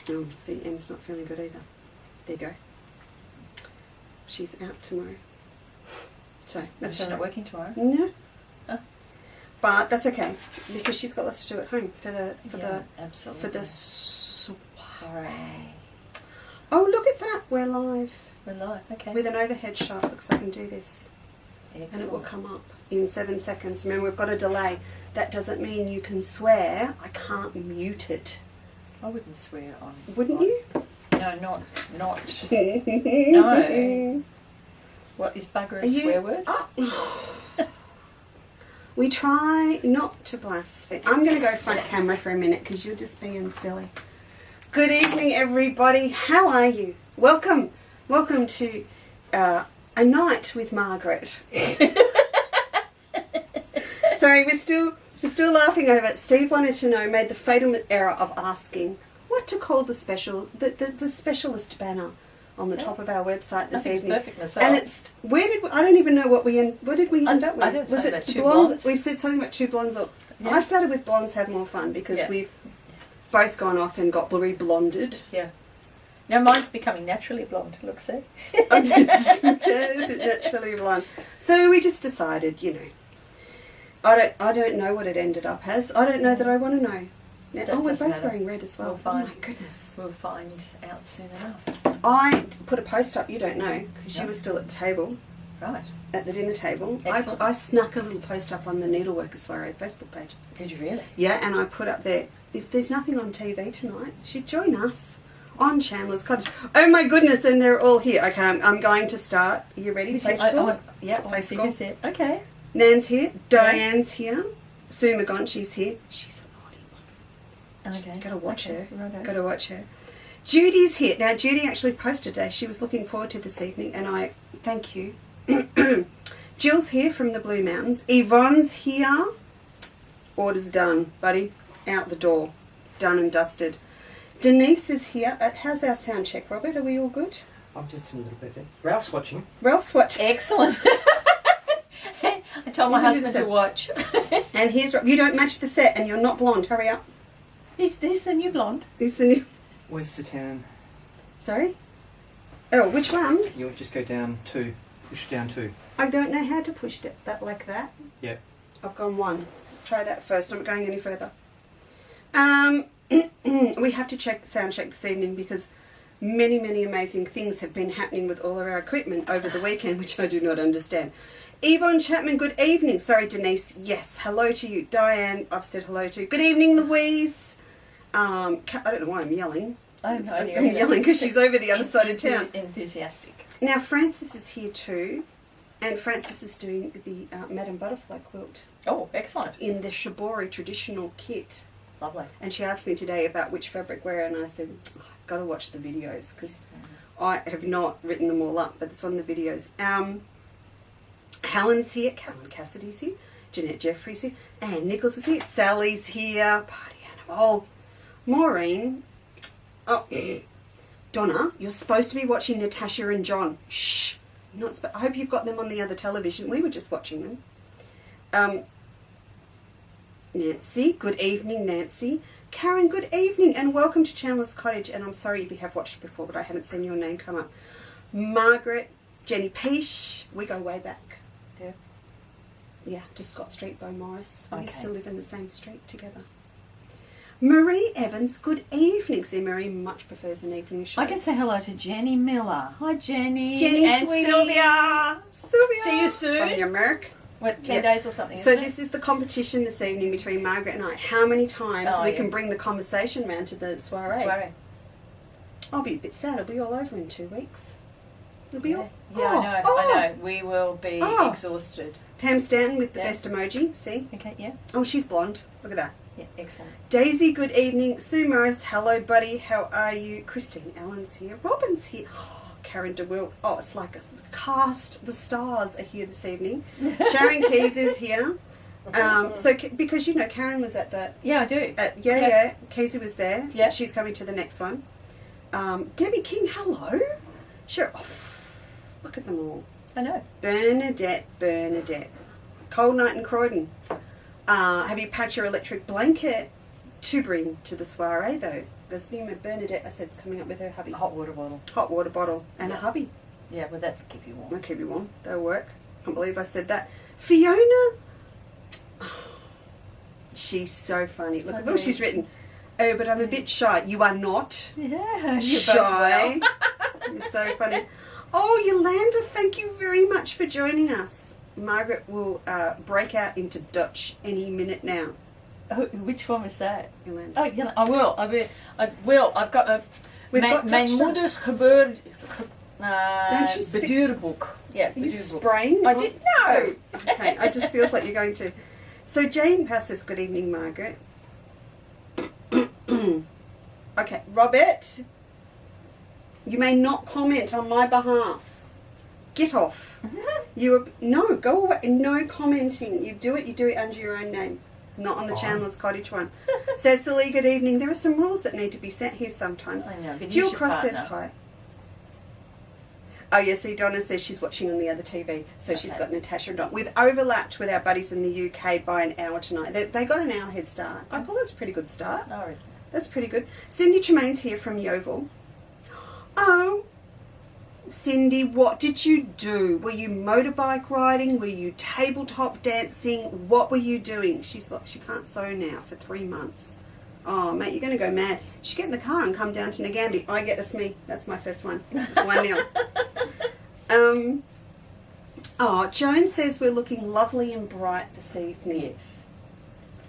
Oh, see, Em's not feeling good either. There you go. She's out tomorrow. So that's She's not working tomorrow? No. Oh. But that's okay because she's got lots to do at home for the soiree. Oh, look at that! We're live. We're live. Okay. With an overhead shot, looks like I can do this. Excellent. And it will come up in 7 seconds. Remember, we've got a delay. That doesn't mean you can swear. I can't mute it. I wouldn't swear on. Wouldn't you? No, not. No. What is bugger a swear word? Oh. We try not to blaspheme. I'm going to go front camera for a minute because you're just being silly. Good evening, everybody. How are you? Welcome to a night with Margaret. Sorry, we're still laughing over it. Steve wanted to know, made the fatal error of asking what to call the specialist banner on the top of our website this evening. Perfect myself. And it's I don't even know what did we end up with? I didn't Was say it about two blondes? blondes. We said something about two blondes. Yeah. I started with blondes had more fun because we've both gone off and got blonded. Yeah. Now mine's becoming naturally blonde. Look, see. Yes, naturally blonde. So we just decided, I don't know what it ended up as. I don't know that I want to know. Now, we're both wearing red as well. Oh my goodness. We'll find out soon enough. I put a post up, you don't know, because you were still at the table. Right. At the dinner table. Excellent. I snuck a little post up on the Needleworker Soiree Facebook page. Did you really? Yeah, and I put up there, if there's nothing on TV tonight, you should join us on Chandler's Cottage. Oh my goodness, and they're all here. Okay, I'm going to start. Are you ready? Play score? Play score. Okay. Nan's here. Diane's here. Sue McGonchie's here. She's a naughty one. Okay. Got to watch her. Righto. Got to watch her. Judy's here. Now, Judy actually posted today. She was looking forward to this evening, and I thank you. Jill's here from the Blue Mountains. Yvonne's here. Order's done, buddy. Out the door. Done and dusted. Denise is here. How's our sound check, Robert? Are we all good? I'm just a little bit there. Ralph's watching. Ralph's watching. Excellent. I told my husband to watch. And here's... You don't match the set and you're not blonde. Hurry up. He's the new blonde. He's the new... Where's the town? Sorry? Oh, which one? You'll just go down 2. Push down 2. I don't know how to push that like that. Yep. I've gone 1. Try that first. I'm not going any further. We have to sound check this evening because many, many amazing things have been happening with all of our equipment over the weekend, which I do not understand. Yvonne Chapman, good evening. Sorry, Denise. Yes, hello to you. Diane, I've said hello to. Good evening, Louise. I don't know why I'm yelling. I'm yelling because she's over the other side of town. Enthusiastic. Now, Frances is here too, and Frances is doing the Madame Butterfly quilt. Oh, excellent. In the Shibori traditional kit. Lovely. And she asked me today about which fabric wear, and I said, I've got to watch the videos because I have not written them all up, but it's on the videos. Helen's here, Helen Cassidy's here, Jeanette Jeffries here, Anne Nichols is here, Sally's here, Party Animal, Maureen. Oh, Donna, you're supposed to be watching Natasha and John. Shh. I hope you've got them on the other television. We were just watching them. Nancy, good evening, Nancy. Karen, good evening, and welcome to Chandler's Cottage. And I'm sorry if you have watched before, but I haven't seen your name come up. Margaret, Jenny Peache, we go way back. Yeah. Yeah, to Scott Street, Beaumaris. We Okay. still live in the same street together. Marie Evans, good evening. See, Marie much prefers an evening show. I can say hello to Jenny Miller. Hi, Jenny. Jenny, and sweetie. Sylvia. Sylvia. See you soon. From your Merc. What, 10 days or something? So isn't this is the competition this evening between Margaret and I. How many times we yeah. can bring the conversation round to the soiree? Soiree. I'll be a bit sad. It'll be all over in 2 weeks. It'll be all... Yeah, I know. We will be exhausted. Pam Stanton with the best emoji. See? Okay, yeah. Oh, she's blonde. Look at that. Yeah, excellent. Daisy, good evening. Sue Morris, hello, buddy. How are you? Christine Allen's here. Robin's here. Oh, Karen DeWilt. Oh, it's like a cast. The stars are here this evening. Sharon Keys is here. Because you know Karen was at the... Yeah, I do. Yeah. Casey was there. Yeah. She's coming to the next one. Debbie King, hello. Sure. Oh, look at them all. I know. Bernadette. Cold night in Croydon. Have you packed your electric blanket? to bring to the soiree, though. There's been Bernadette, I said, is coming up with her hubby. Hot water bottle. Hot water bottle and a Yeah. hubby. Yeah, well, that'll keep you warm. They'll keep you warm. They'll work. Can't believe I said that. Fiona, she's so funny. Look at what she's written. Oh, but I'm a bit shy. You are not Yeah, you're shy. both well. You're so funny. Oh, Yolanda, thank you very much for joining us. Margaret will break out into Dutch any minute now. Oh, which one was that? Yolanda. Oh, yeah, I will. I will. I've got a. We've got Mijn Dutch moeders gebeurde. Don't you speak- Bedurenboek. Yeah, Are you bedurenboek. spraying? I didn't know. Oh, okay. It just feels like you're going to. So Jane passes, good evening, Margaret. Okay, Robert, you may not comment on my behalf. Get off. No, go away. No commenting. You do it under your own name. Not on the Fine. Chandler's Cottage one. Says the Lee, good evening. There are some rules that need to be set here sometimes. I know, but Jill he's your Cross says partner. hi. Oh, yeah, see, Donna says she's watching on the other TV, so she's Okay. got Natasha and Don. We've overlapped with our buddies in the UK by an hour tonight. They got an hour head start. I call that's a pretty good start. I reckon. That's pretty good. Cindy Tremaine's here from Yeovil. Oh, Cindy, what did you do? Were you motorbike riding? Were you tabletop dancing? What were you doing? She's like, she can't sew now for 3 months. Oh, mate, you're going to go mad. You should get in the car and come down to Nagambie. That's me. That's my first one. It's 1-0. Oh, Joan says we're looking lovely and bright this evening. Yes.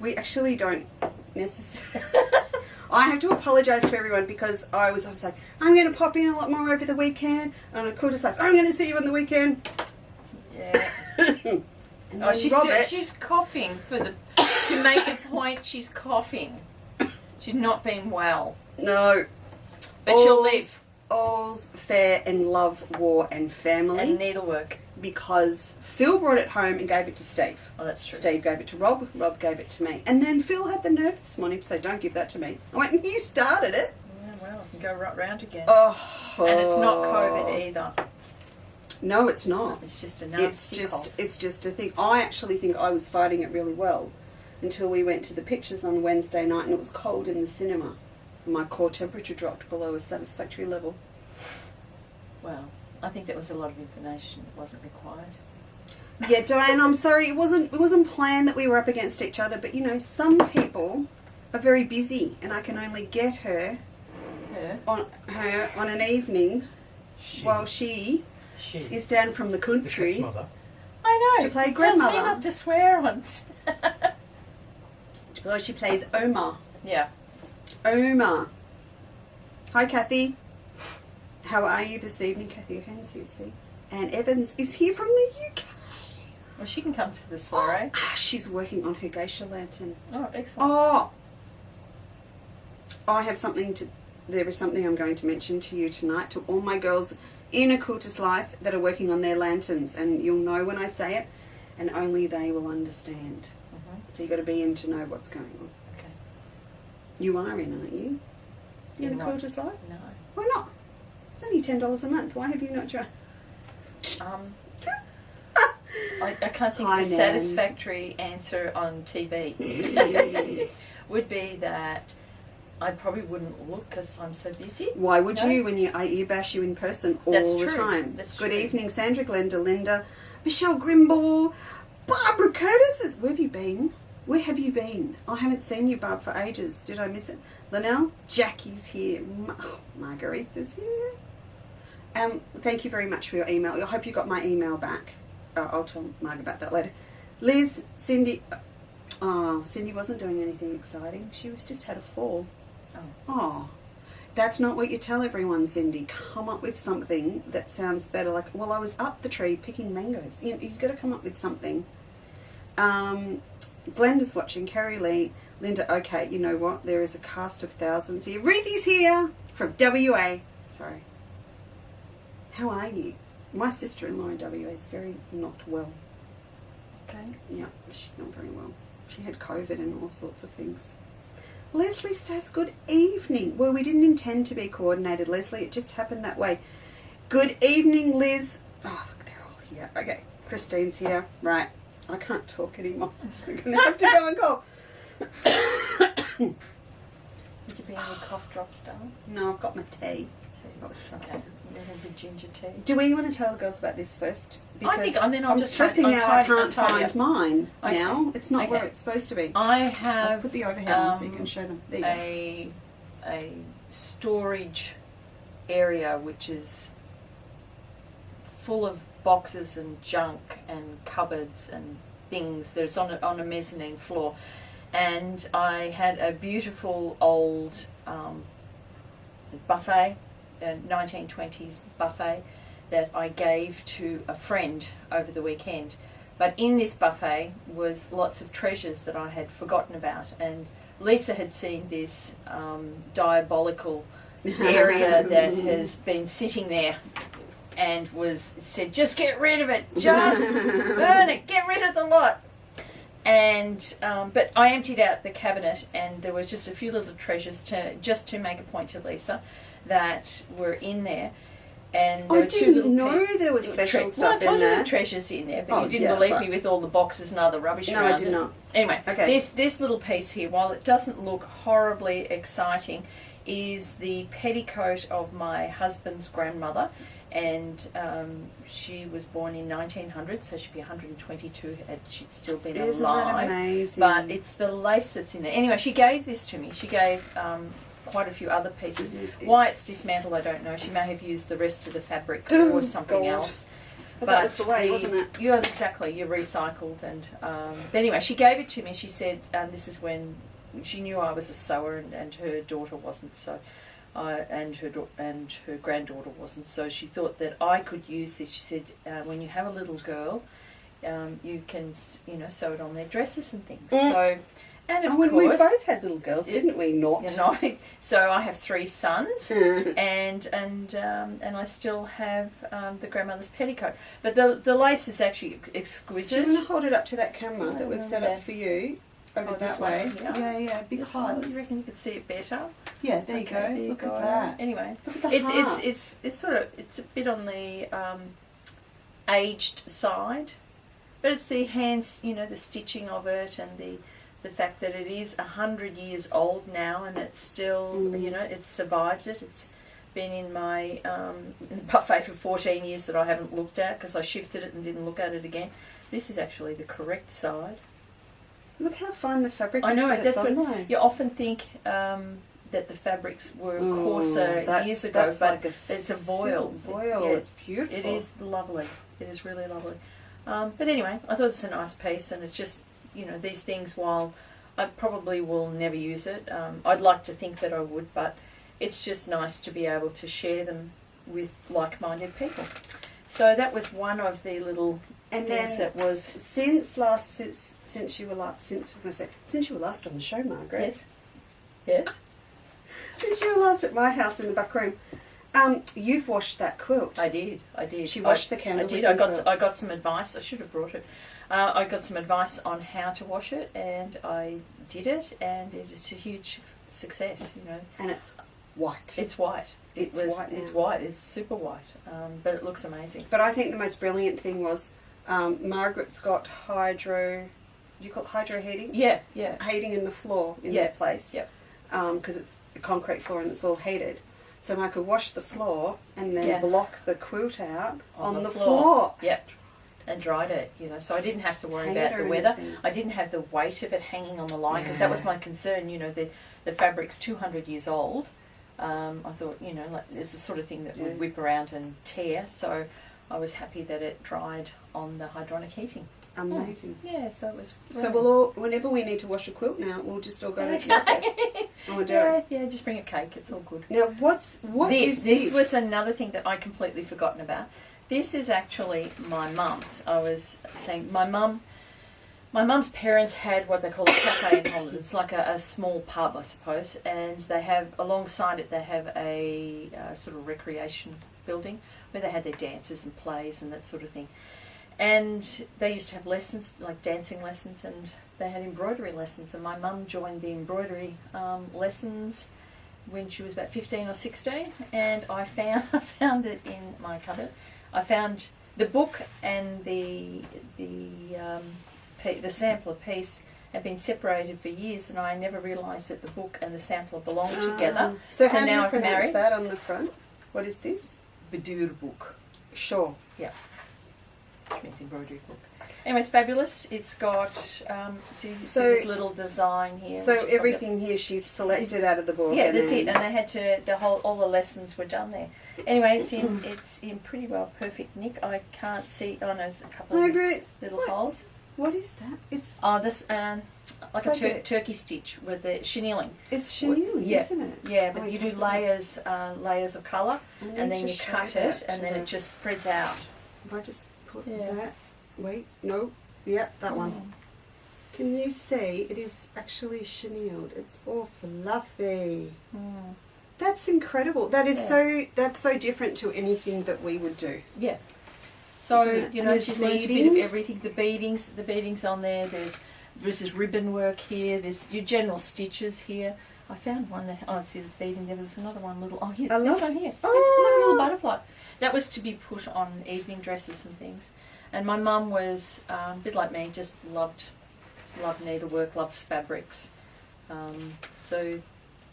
We actually don't necessarily. I have to apologise to everyone because I was like, I'm going to pop in a lot more over the weekend. And I could just like, I'm going to see you on the weekend. Yeah. And Oh, then Robert, she's coughing to make a point. She's coughing. She's not been well, no. but she'll live. All's fair in love, war, and family. And needlework. Because Phil brought it home and gave it to Steve. Oh, that's true. Steve gave it to Rob. Rob gave it to me. And then Phil had the nerve this morning to say, don't give that to me. I went, you started it. Yeah, well, it can go right round again. Oh. And it's not COVID either. No, it's not. It's just a nasty It's just a thing. I actually think I was fighting it really well until we went to the pictures on Wednesday night and it was cold in the cinema. And my core temperature dropped below a satisfactory level. Well, I think that was a lot of information that wasn't required. Yeah, Diane, I'm sorry. It wasn't planned that we were up against each other, but you know, some people are very busy, and I can only get her Yeah. on an evening while she is down from the The country. cat's mother. I know. To play Tells grandmother. me not to swear on. Well, she plays Oma. Yeah. Oma. Hi, Kathy. How are you this evening? Kathy O'Han's here, see? Anne Evans is here from the UK. Well, she can come to the soiree. She's working on her geisha lantern. Oh, excellent. Oh! I have something to... There is something I'm going to mention to you tonight, to all my girls in a quilter's life that are working on their lanterns. And you'll know when I say it, and only they will understand. Mhm. So you've got to be in to know what's going on. Okay. You are in, aren't you? You in a No. quilter's life? No. Why not? It's only $10 a month. Why have you not tried? I can't think Hi, of a Nan. satisfactory answer on TV. Would be that I probably wouldn't look because I'm so busy. Why would No. you when I ear bash you in person all That's the true. time? That's Good true. evening, Sandra, Glenda, Linda, Michelle Grimble, Barbara Curtis. Where have you been? Where have you been? I haven't seen you, Barb, for ages. Did I miss it? Linnell, Jackie's here. Margarita's here. Thank you very much for your email. I hope you got my email back. I'll tell Marg about that later. Liz, Cindy. Oh, Cindy wasn't doing anything exciting. She was just had a fall. Oh, that's not what you tell everyone, Cindy. Come up with something that sounds better. Like, well, I was up the tree picking mangoes. You've got to come up with something. Glenda's watching. Carrie Lee. Linda, okay, you know what? There is a cast of thousands here. Ruthie's here from WA. Sorry. How are you? My sister-in-law in WA is very not well. Okay. Yeah, she's not very well. She had COVID and all sorts of things. Leslie says, good evening. Well, we didn't intend to be coordinated, Leslie. It just happened that way. Good evening, Liz. Oh, look, they're all here. Okay, Christine's here. Right. I can't talk anymore. I'm going to have to go and call. coffee and your cough drops, darling? No, I've got my tea. Oh, shut Okay. up. A little bit ginger tea. Do we want to tell the girls about this first? I think, and then I'll I'm just stressing I'll now tidy- I can't I'll tidy find up. mine Okay. now. It's not where Okay. it's supposed to be. I I'll have put the overhead on so you can show them. There you go. a storage area which is full of boxes and junk and cupboards and things. There's on a mezzanine floor, and I had a beautiful old buffet, a 1920s buffet that I gave to a friend over the weekend. But in this buffet was lots of treasures that I had forgotten about, and Leesa had seen this diabolical area that has been sitting there and said, just get rid of it, just burn it, get rid of the lot. And but I emptied out the cabinet, and there was just a few little treasures to make a point to Leesa that were in there. And there I were two didn't little know there was special stuff I told in you there. the treasures in there, but Oh, you didn't yeah, believe but- me with all the boxes and other rubbish No, around I did it. not. Anyway, Okay. this little piece here, while it doesn't look horribly exciting, is the petticoat of my husband's grandmother, and she was born in 1900, so she'd be 122 had she still been Isn't alive. that amazing? But it's the lace that's in there. Anyway, she gave this to me. She gave quite a few other pieces. Why it's dismantled, I don't know. She may have used the rest of the fabric Oh, or something God. else. But that was the way, wasn't it? Yeah, exactly. You recycled, and but anyway, she gave it to me. She said, this is when she knew I was a sewer, and her daughter wasn't. So, and her granddaughter wasn't. So she thought that I could use this. She said, when you have a little girl, you can sew it on their dresses and things. So. And of when course, we both had little girls, didn't we? Not. So I have 3 sons, and I still have the grandmother's petticoat. But the lace is actually exquisite. Do you want to hold it up to that camera that we've set yeah. up for you? Over this that way. one, yeah. Yeah, This one, because. you reckon you could see it better? Yeah, there you Okay, go. there you Look go. at that. Anyway, Look at the heart. it's sort of a bit on the aged side, but it's the hands, the stitching of it, and the fact that it is 100 years old now, and it's still, it's survived it. It's been in my buffet for 14 years that I haven't looked at because I shifted it and didn't look at it again. This is actually the correct side. Look how fine the fabric is. I know, that that's it's on what though. you often think that the fabrics were coarser years ago, that's but like it's a voile. Voile. Yeah, It's beautiful. It is lovely. It is really lovely. But anyway, I thought it's a nice piece, and it's just, these things, while I probably will never use it, I'd like to think that I would, but it's just nice to be able to share them with like-minded people. So that was one of the little And things then that was... since you were last on the show, Margaret. Yes? Since you were last at my house in the back room, you've washed that quilt. I did. She washed the candle. I did. I got some advice. I should have brought it. I got some advice on how to wash it, and I did it, and it is a huge success. And it's white. It's white. It's white now. It's white. It's super white. But it looks amazing. But I think the most brilliant thing was Margaret's got hydro. Do you call it hydro heating? Yeah. Heating in the floor in Yeah. their place. Yep. Because it's a concrete floor and it's all heated. So I could wash the floor and then Yeah. block the quilt out on the floor. floor. Yep. And dried it, so I didn't have to worry Hang about it the or weather. anything. I didn't have the weight of it hanging on the line because that was Yeah. my concern. The fabric's 200 years old. I thought, like it's the sort of thing that would whip around and tear. So I was happy that it dried on the hydronic heating. Amazing. Yeah, so it was. So we'll all, whenever we need to wash a quilt now, we'll just all go to the and we'll do it. Yeah, just bring a cake. It's all good. Now, what is this? This was another thing that I completely forgotten about. This is actually my mum's. I was saying my mum's parents had what they call a cafe in Holland. It's like a small pub, I suppose, and they have, alongside it, they have a sort of recreation building where they had their dances and plays and that sort of thing. And they used to have lessons, like dancing lessons, and they had embroidery lessons. And my mum joined the embroidery lessons when she was about 15 or 16, and I found it in my cupboard. I found the book and the sampler piece had been separated for years, and I never realised that the book and the sampler belonged together. So how do now you I can pronounce marry. that on the front? What is this? Beduurboek. Sure. Yeah. Which means embroidery book. Anyway, it's fabulous. It's got see this little design here. So which is everything here she's selected out of the book. yeah, and that's then- it. And they had to all the lessons were done there. Anyway, it's in pretty well perfect nick. I can't see. Oh no, there's a couple of Margaret, little what? holes. What is that? It's This like It's a like turkey stitch with the chenilling. chenilling, Yeah. isn't it? Yeah, but Oh, you can't do see layers of colour, that. I and need then to you show cut that it, and to then the- it just spreads out. If I just put Yeah. that. Wait, no. Yep, that one. Can you see? It is actually chenilled. It's all fluffy. Mm. That's incredible. That is Yeah. that's so different to anything that we would do. Yeah. So Isn't it? you And know, there's she's learned a bit of beading. everything. The beadings on there. There's this ribbon work here. There's your general stitches here. I found one that see there's beading there. There's another one little. Oh, here, I this love- one here. Oh. Look at the little butterfly. That was to be put on evening dresses and things. And my mum was a bit like me, just loved needlework, loves fabrics. So,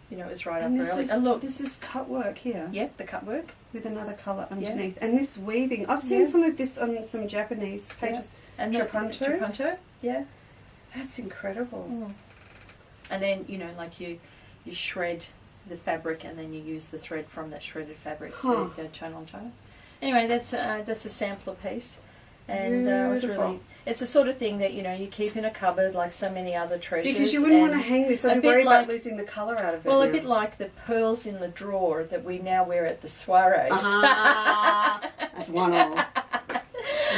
you know, it was right up her alley. And look, this is cut work here yeah, the cut work. with another colour underneath, and this weaving. I've seen Yeah. some of this on some Japanese pages. And Trapunto? Trapunto, yeah. That's incredible. Mm. And then, you know, like you shred the fabric, and then you use the thread from that shredded fabric to turn on tone. Anyway, that's a sampler piece, and it was Beautiful. really. It's the sort of thing that, you know, you keep in a cupboard like so many other treasures. Because you wouldn't want to and hang this. a I'd be bit worried like- about losing the colour out of it. Well, a now. bit like the pearls in the drawer that we now wear at the soirees. That's one all.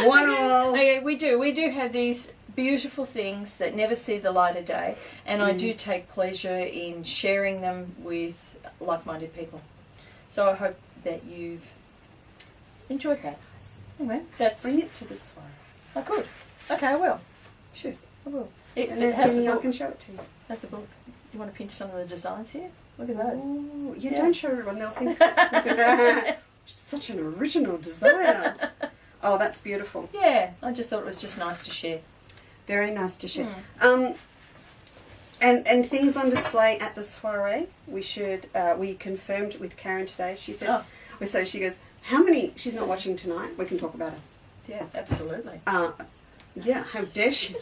One all. Okay, we do have these beautiful things that never see the light of day, and I do take pleasure in sharing them with like-minded people. So I hope that you've enjoyed that. Anyway, that's. Bring it to this one. I could. Okay, I will. Should. I will. And It then has Jimmy, the I book. can show it to you. Has the book. You want to pinch some of the designs here? Look at those. Ooh, you Yeah. don't show everyone. They'll think she's such an original designer. Oh, that's beautiful. Yeah, I just thought it was just nice to share. Very nice to share. And things on display at the soiree. We confirmed with Karen today. She said, so she goes, how many? She's not watching tonight. We can talk about it. Yeah, absolutely. Yeah, how dare she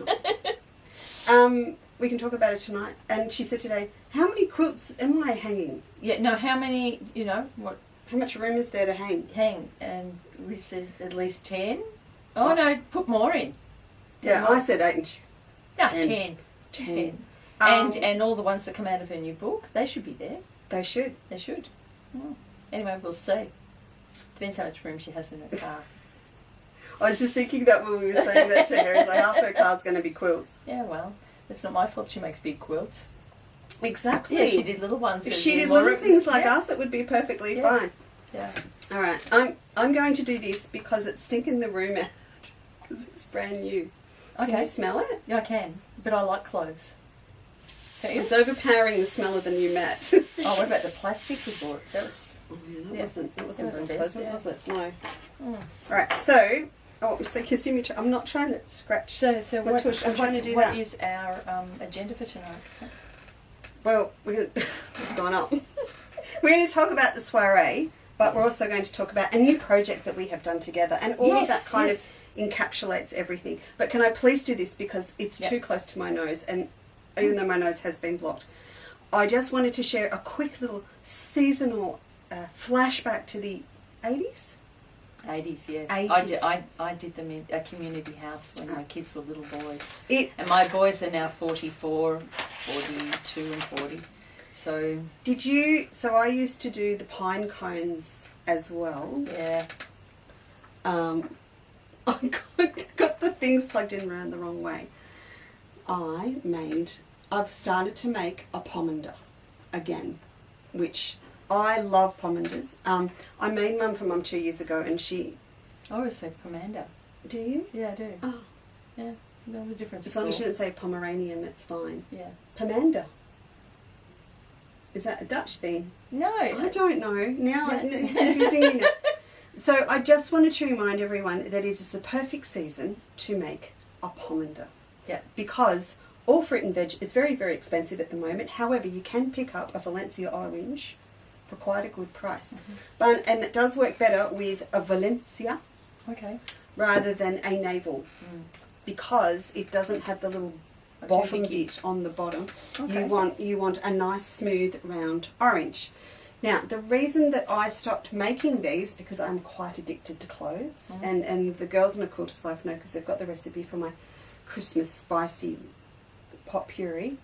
not? We can talk about it tonight. And she said today, how many quilts am I hanging? Yeah, no, how many, you know, what How much room is there to hang? hang? And we said at least 10. Oh, no, put more in. Yeah, I said 8 inch. No, 10. 10. Um, And all the ones that come out of her new book, they should be there. They should. They should. Anyway, we'll see. Depends how much room she has in her car. I was just thinking that when we were saying that to her, is like half her car's going to be quilts. Yeah, well, it's not my fault she makes big quilts. Exactly. Yeah, she did little ones. If that she need did more little room. things like Yeah. us, it would be perfectly Yeah. fine. Yeah. All right, I'm going to do this because it's stinking the room out because it's brand new. Can Okay. you smell it? Yeah, I can. But I like cloves. It's overpowering the smell of the new mat. Oh, what about the plastic we bought? That was... Oh, yeah, that Yeah. wasn't That very wasn't best, pleasant, yeah. was it? No. Mm. Right, so you see me. I'm not trying to scratch. So My what, tush, I'm trying to do what that. is our agenda for tonight? Well, we've gone up. We're going to talk about the soiree, but we're also going to talk about a new project that we have done together, and all of that kind of encapsulates everything. But can I please do this because it's too close to my nose, and even though my nose has been blocked, I just wanted to share a quick little seasonal flashback to the 80s. 80s, yes. 80s. I did them in a community house when my kids were little boys. It And my boys are now 44, 42 and 40. So, did you? So I used to do the pine cones as well. yeah. I got the things plugged in around the wrong way. I've started to make a pomander again, which I love pomanders. I made mum for mum 2 years ago, and she. I always say pomander. Do you? Yeah, I do. Oh, Yeah. No, the difference. as long as you didn't say Pomeranian, it's fine. Yeah. Pomander. Is that a Dutch thing? No. I don't know. Now Yeah. it's confusing me now. So I just wanted to remind everyone that it is the perfect season to make a pomander. Yeah. Because all fruit and veg. It's very, very expensive at the moment. However, you can pick up a Valencia orange for quite a good price. And it does work better with a Valencia Okay. rather than a navel because it doesn't have the little bottom bit on the bottom. Okay. You want a nice smooth round orange. Now the reason that I stopped making these because I'm quite addicted to cloves and the girls in the Quilters Life know because they've got the recipe for my Christmas spicy pot puree.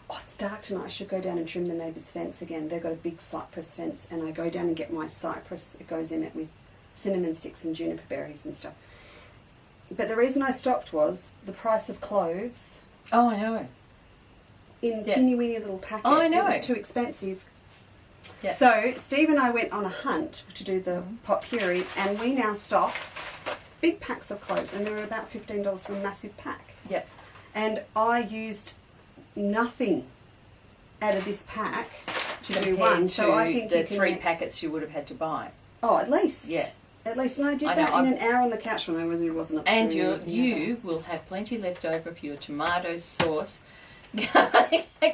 Oh, it's dark tonight. I should go down and trim the neighbour's fence again. They've got a big cypress fence and I go down and get my cypress. It goes in it with cinnamon sticks and juniper berries and stuff. But the reason I stopped was the price of cloves Oh, I know. in teeny weeny little packet. Oh, I know. It was too expensive. Yeah. So Steve and I went on a hunt to do the pot puree and we now stock big packs of cloves and they're about $15 for a massive pack. Yeah. And I used nothing out of this pack to do Compared one. So I to think the you can 3 make- packets you would have had to buy. Oh, at least. Yeah. At least. And I did I that know, in an hour on the couch when I wasn't up And to doing anything you will have plenty left over for your tomato sauce.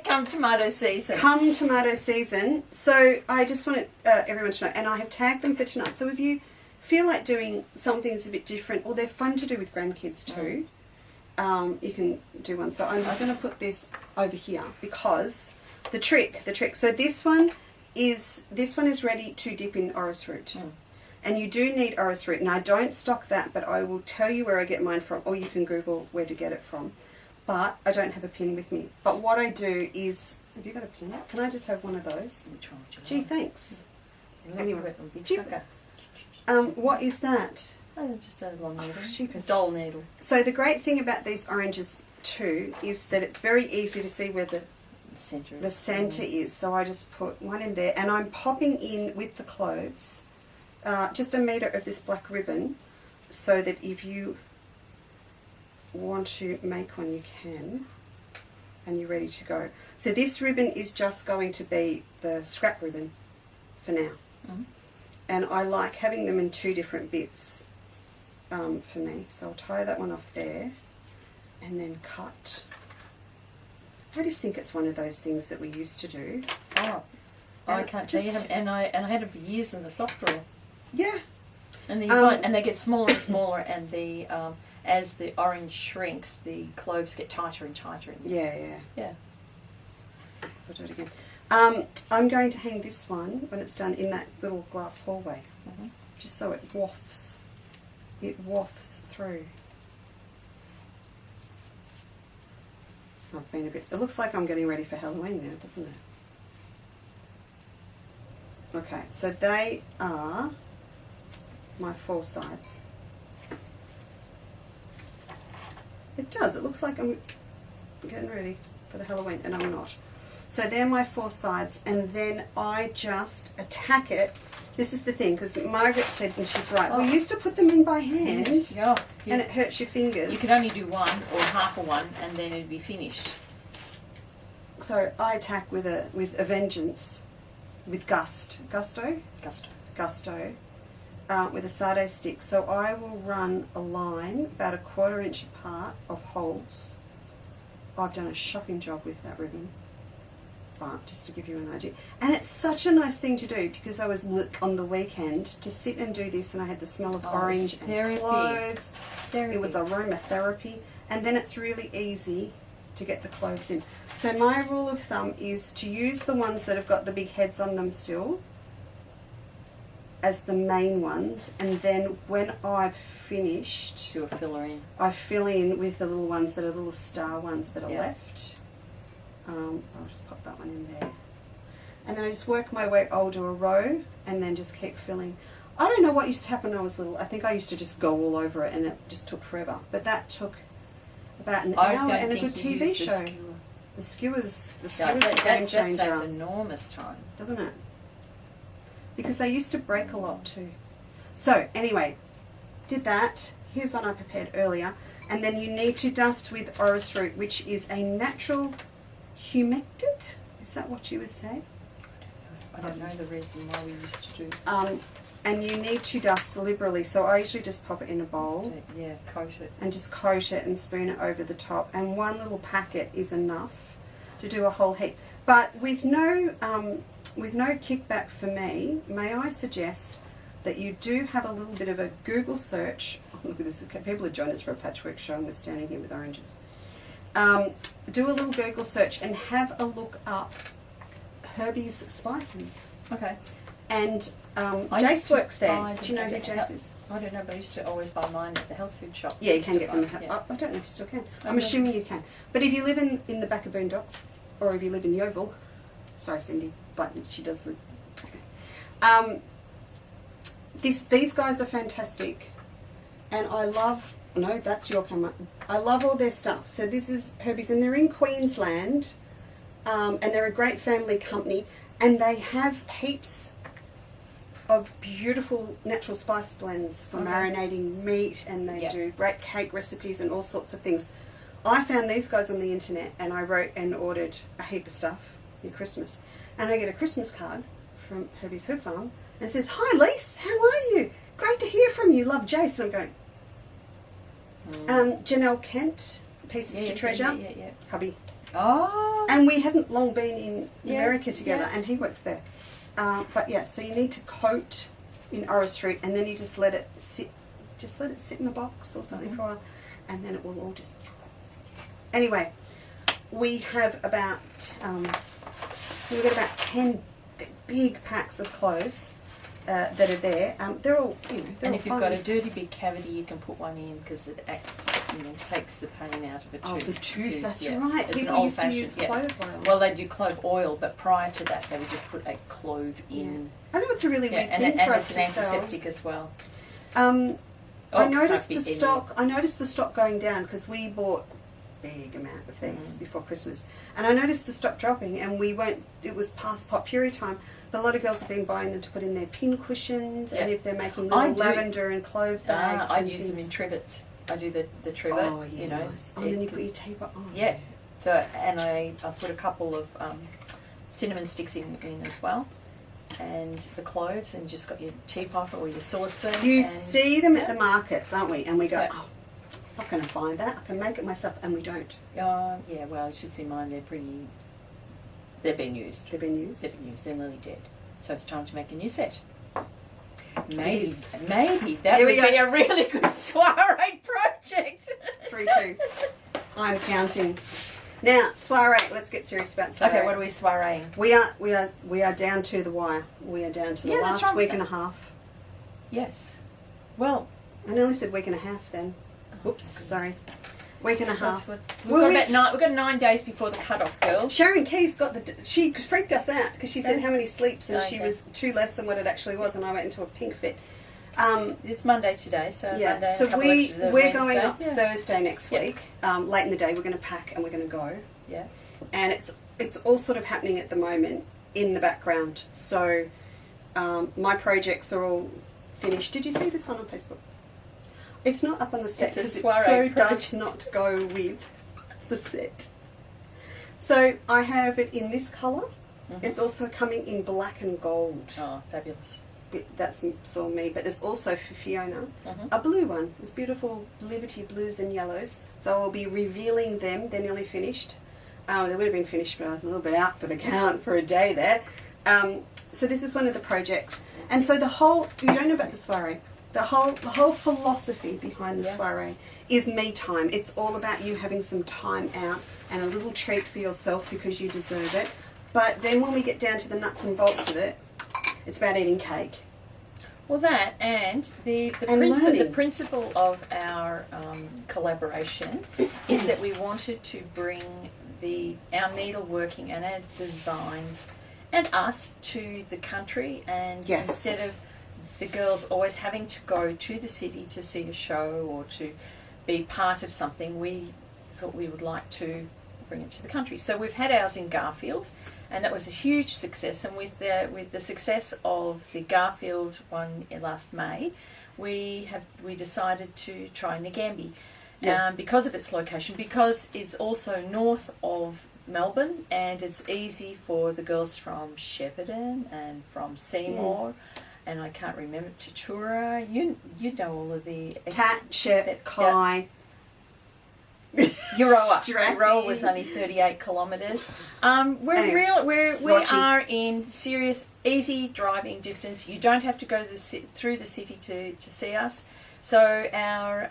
Come tomato season. Come tomato season. So I just wanted everyone to know, and I have tagged them for tonight. So if you feel like doing something that's a bit different, or they're fun to do with grandkids too, you can do one. So I'm just going to put this over here because the trick. So this one is ready to dip in orris root. And you do need orris root. And I don't stock that, but I will tell you where I get mine from, or you can Google where to get it from. But I don't have a pin with me. But what I do is, have you got a pin? Can I just have one of those? Which one would you Gee, like? thanks. Anyway, Gee, what is that? oh, just a long needle. Sheepers. Dull needle. So the great thing about these oranges too is that it's very easy to see where the centre is. So I just put one in there, and I'm popping in with the cloves just a metre of this black ribbon, so that if you want to make one, you can, and you're ready to go. So this ribbon is just going to be the scrap ribbon for now. And I like having them in 2 different bits for me. So I'll tie that one off there and then cut. I just think it's one of those things that we used to do. Oh, I can't tell you. And I had them for years in the sock drawer. Yeah. And then you find, and they get smaller and smaller, and the as the orange shrinks, the cloves get tighter and tighter. Yeah. Yeah. So I'll do it again. I'm going to hang this one when it's done in that little glass hallway, just so it wafts. It wafts through. I've been a bit. It looks like I'm getting ready for Halloween now, doesn't it? Okay, so they are my 4 sides. It does. It looks like I'm getting ready for the Halloween, and I'm not. So they're my 4 sides, and then I just attack it. This is the thing, because Margaret said, and she's right, we used to put them in by hand, and it hurts your fingers. You could only do one or half of one, and then it'd be finished. So I attack with a vengeance, with gusto, with a sade stick. So I will run a line about a 1/4 inch apart of holes. I've done a shocking job with that ribbon, but just to give you an idea. And it's such a nice thing to do because I was on the weekend to sit and do this, and I had the smell of orange and cloves. It was aromatherapy, and then it's really easy to get the cloves in. So my rule of thumb is to use the ones that have got the big heads on them still as the main ones, and then when I've finished, Do a filler in. I fill in with the little ones that are little star ones that are left. I'll just pop that one in there, and then I just work my way. I'll do a row and then just keep filling. I don't know what used to happen when I was little. I think I used to just go all over it, and it just took forever. But that took about an hour and a good TV show. The skewers the game changer. That saves enormous time, doesn't it? Because they used to break a lot too. So anyway, did that. Here's one I prepared earlier, and then you need to dust with orris root, which is a natural humectant. Is that what you would say? I don't know the reason why we used to do. and you need to dust liberally. So I usually just pop it in a bowl. Yeah, coat it. And just coat it and spoon it over the top. And one little packet is enough to do a whole heap. But with no kickback for me, may I suggest that you do have a little bit of a Google search. Oh, look at this, people are joining us for a patchwork show and we're standing here with oranges. Do a little Google search and have a look up Herbie's Spices. Okay. And Jace works there. Do you know who Jace is? I don't know, but I used to always buy mine at the health food shop. Yeah, you can get them. Yeah. I don't know if you still can. I'm assuming you can. But if you live in the back of Boondocks, or if you live in Yeovil, sorry Cindy, but she does live. Okay. These guys are fantastic, and I love. No, that's your camera. I love all their stuff. So this is Herbie's, and they're in Queensland, and they're a great family company, and they have heaps of beautiful natural spice blends for marinating meat, and they do great cake recipes and all sorts of things. I found these guys on the internet, and I wrote and ordered a heap of stuff for Christmas, and I get a Christmas card from Herbie's Herb Farm and it says, "Hi Leesa, how are you? Great to hear from you. Love, Jace." And I'm going, Janelle Kent, Pieces to Treasure, hubby. Oh. And we hadn't long been in America together, and he works there. But yeah, so you need to coat in Orris Fruit, and then you just let it sit. Just let it sit in a box or something for a while, and then it will all just. Anyway, we have about we've got about 10 big packs of cloves that are there. They're all, they're and all if you've got a dirty big cavity, you can put one in because it takes the pain out of it too. Oh, the tooth, that's right. It's People used to use clove oil. Well, they do clove oil, but prior to that, they would just put a clove in. I know it's a really weird thing and for us it's to an sell. antiseptic as well. I noticed the stock. I noticed the stock going down because we bought a big amount of things before Christmas, and I noticed the stock dropping. And we went. It was past potpourri time. But a lot of girls have been buying them to put in their pin cushions, and if they're making little lavender and clove bags. I use them in trivets. I do the trivet. Oh yeah, nice. And then you put your teapot on. Yeah. So and I put a couple of cinnamon sticks in as well. And the cloves, and just got your teapot or your saucepan. You see them at the markets, aren't we? And we go, oh, I'm not going to buy that. I can make it myself, and we don't. Yeah, well, you should see mine. They've been used. They've been used? They've been used. They're nearly dead. So it's time to make a new set. Maybe that would be a really good soiree project. 3, 2. I'm counting. Now, soiree. Let's get serious about soiree. Okay, what are we soireeing? We are down to the wire. We are down to the last week and a half. Yes. Well, I nearly said week and a half then. Whoops, sorry. Week and a half. We've got 9 days before the cut-off, girls. Sharon Keys she freaked us out because she said how many sleeps, and she was 2 less than what it actually was, and I went into a pink fit. It's Monday today, so Monday. So we're going up yeah. Thursday next week. Late in the day, we're going to pack and we're going to go. Yeah. And it's all sort of happening at the moment in the background. So my projects are all finished. Did you see this one on Facebook? It's not up on the set because it does not go with the set. So I have it in this colour. It's also coming in black and gold. Oh, fabulous. That's all me. But there's also for Fiona a blue one. It's beautiful Liberty blues and yellows. So I'll be revealing them. They're nearly finished. They would have been finished, but I was a little bit out for the count for a day there. So this is one of the projects. And so you don't know about the soiree. The whole philosophy behind the soiree is me time. It's all about you having some time out and a little treat for yourself because you deserve it. But then when we get down to the nuts and bolts of it, it's about eating cake. Well, that and the principle of our collaboration is that we wanted to bring our needleworking and our designs and us to the country, and instead of the girls always having to go to the city to see a show or to be part of something, we thought we would like to bring it to the country. So we've had ours in Garfield, and that was a huge success. And with the success of the Garfield one last May, we decided to try Ngambie because of its location, because it's also north of Melbourne, and it's easy for the girls from Shepparton and from Seymour and I can't remember, Tatura. You know all of the... Tat, Shep, Kai. Euroa. Strappy. Euroa was only 38 kilometres. We Rochi. are in serious, easy driving distance. You don't have to go through the city to see us. So our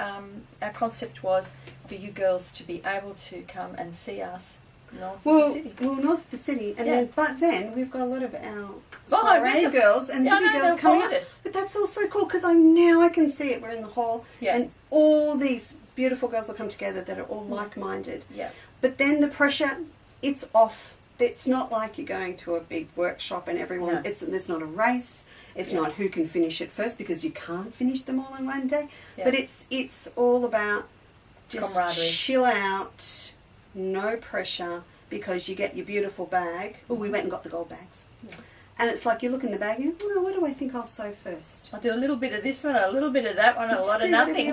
concept was for you girls to be able to come and see us north of the city. Well, north of the city, and then we've got a lot of our I Soiree read girls and city girls coming up. us. But that's also cool because I can see it. We're in the hall, and all these beautiful girls will come together that are all like-minded. Yeah. But then the pressure, it's off. It's not like you're going to a big workshop and everyone. No. There's not a race. It's not who can finish it first because you can't finish them all in one day. Yeah. But it's all about just camaraderie. chill out, no pressure, because you get your beautiful bag. Oh, we went and got the gold bags. Yeah. And it's like you look in the bag and well, what do I think I'll sew first? I'll do a little bit of this one, a little bit of that one, and a lot of nothing.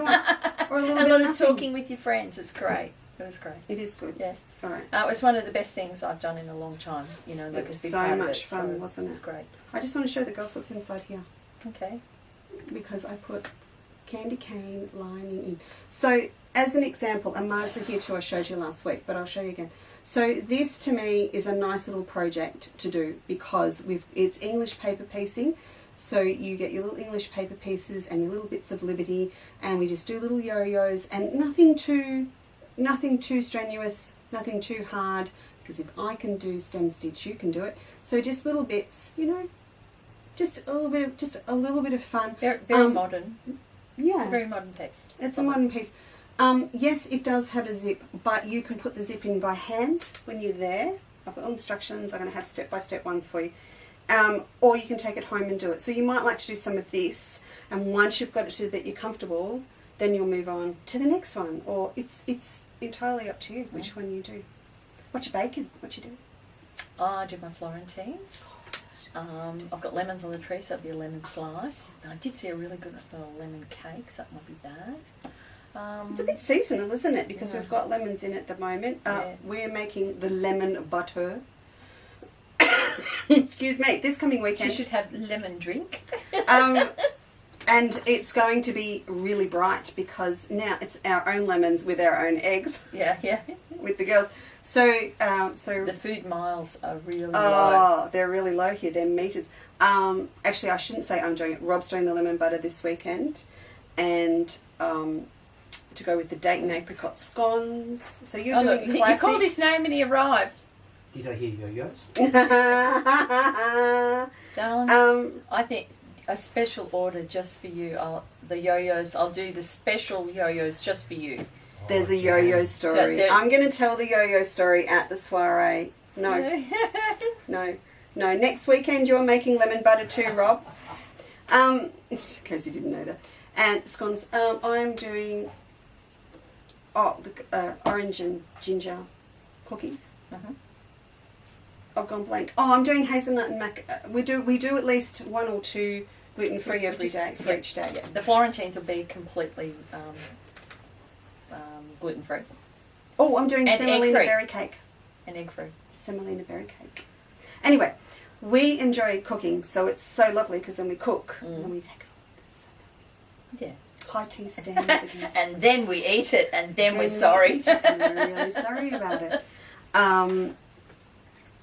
Or a little a bit lot of of nothing. talking with your friends. It's great. It was great. It is good. Yeah. All right. It was one of the best things I've done in a long time. You know, like It was a big so part of much it. fun, So wasn't It was it? great. I just want to show the girls what's inside here Okay. because I put candy cane lining in. So as an example, and Marg's here too, I showed you last week, but I'll show you again. So this to me is a nice little project to do because it's English paper piecing. So you get your little English paper pieces and your little bits of Liberty, and we just do little yo-yos and nothing too strenuous, nothing too hard. Because if I can do stem stitch, you can do it. So just little bits, you know, just a little bit of fun. Very modern. Yeah, Very modern text. it's a modern piece. Yes, it does have a zip, but you can put the zip in by hand when you're there. I've got all instructions. I'm going to have step-by-step ones for you. Or you can take it home and do it. So you might like to do some of this, and once you've got it to that you're comfortable, then you'll move on to the next one. Or it's entirely up to you which one you do. What you baking? What you do? I do my Florentines. I've got lemons on the tree, so that'll be a lemon slice. I did see a really good lemon cake, so that might be that. It's a bit seasonal, isn't it? Because we've got lemons in at the moment. We're making the lemon butter. Excuse me. This coming weekend. You should have lemon drink. And it's going to be really bright because now it's our own lemons with our own eggs. Yeah. With the girls. So The food miles are really low. Oh, they're really low here. They're meters. Actually, I shouldn't say I'm doing it. Rob's doing the lemon butter this weekend, and to go with the date and apricot scones. So you're doing look, you called his name and he arrived. Did I hear yo-yos? Darling, I think a special order just for you. The yo-yos. I'll do the special yo-yos just for you. There's a yo-yo story. So I'm going to tell the yo-yo story at the soiree. No. Next weekend you're making lemon butter too, Rob. In case you didn't know that. And scones. I'm doing the orange and ginger cookies. Mhm. I've gone blank. Oh, I'm doing hazelnut and mac. We do at least 1 or 2 gluten-free every day for each day. Yeah. The Florentines will be completely gluten-free Oh, I'm doing And semolina egg-free. berry cake. and egg-free. Semolina berry cake. Anyway, we enjoy cooking, so it's so lovely because then we cook and then we take Yeah. high tea stands again. And then we eat it, and then we're we sorry. eat it and we're really sorry about it.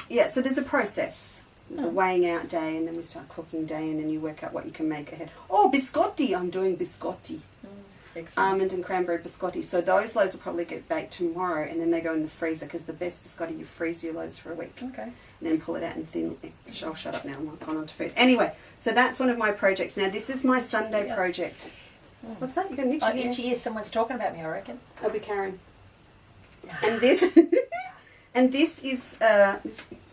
Yeah, so there's a process. There's a weighing out day, and then we start cooking day, and then you work out what you can make ahead. Oh, biscotti! I'm doing biscotti. Excellent. Almond and cranberry biscotti. So those loaves will probably get baked tomorrow, and then they go in the freezer because the best biscotti, you freeze your loaves for a week. Okay. And then pull it out and thin. I'll shut up now. I'm not gone on to food. Anyway, so that's one of my projects. Now, this is my Sunday project. What's that? You got an itchy ear? Itchy ear. Someone's talking about me, I reckon. That'll be Karen. And this, and this is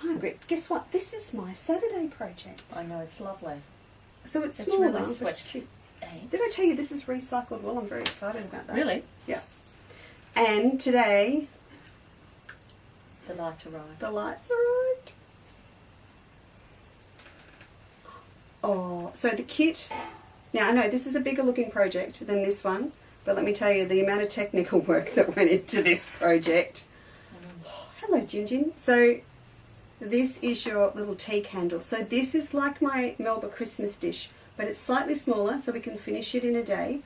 Margaret. Guess what? This is my Saturday project. I know, it's lovely. So it's It's smaller, really but sweet. it's cute. Eh? Did I tell you this is recycled wool? I'm very excited about that. Really? Yeah. And today The light arrived. the lights arrived. Oh, so the kit. Now I know this is a bigger looking project than this one, but let me tell you the amount of technical work that went into this project. Oh, hello, Gin. So this is your little tea candle. So this is like my Melba Christmas dish, but it's slightly smaller so we can finish it in a day.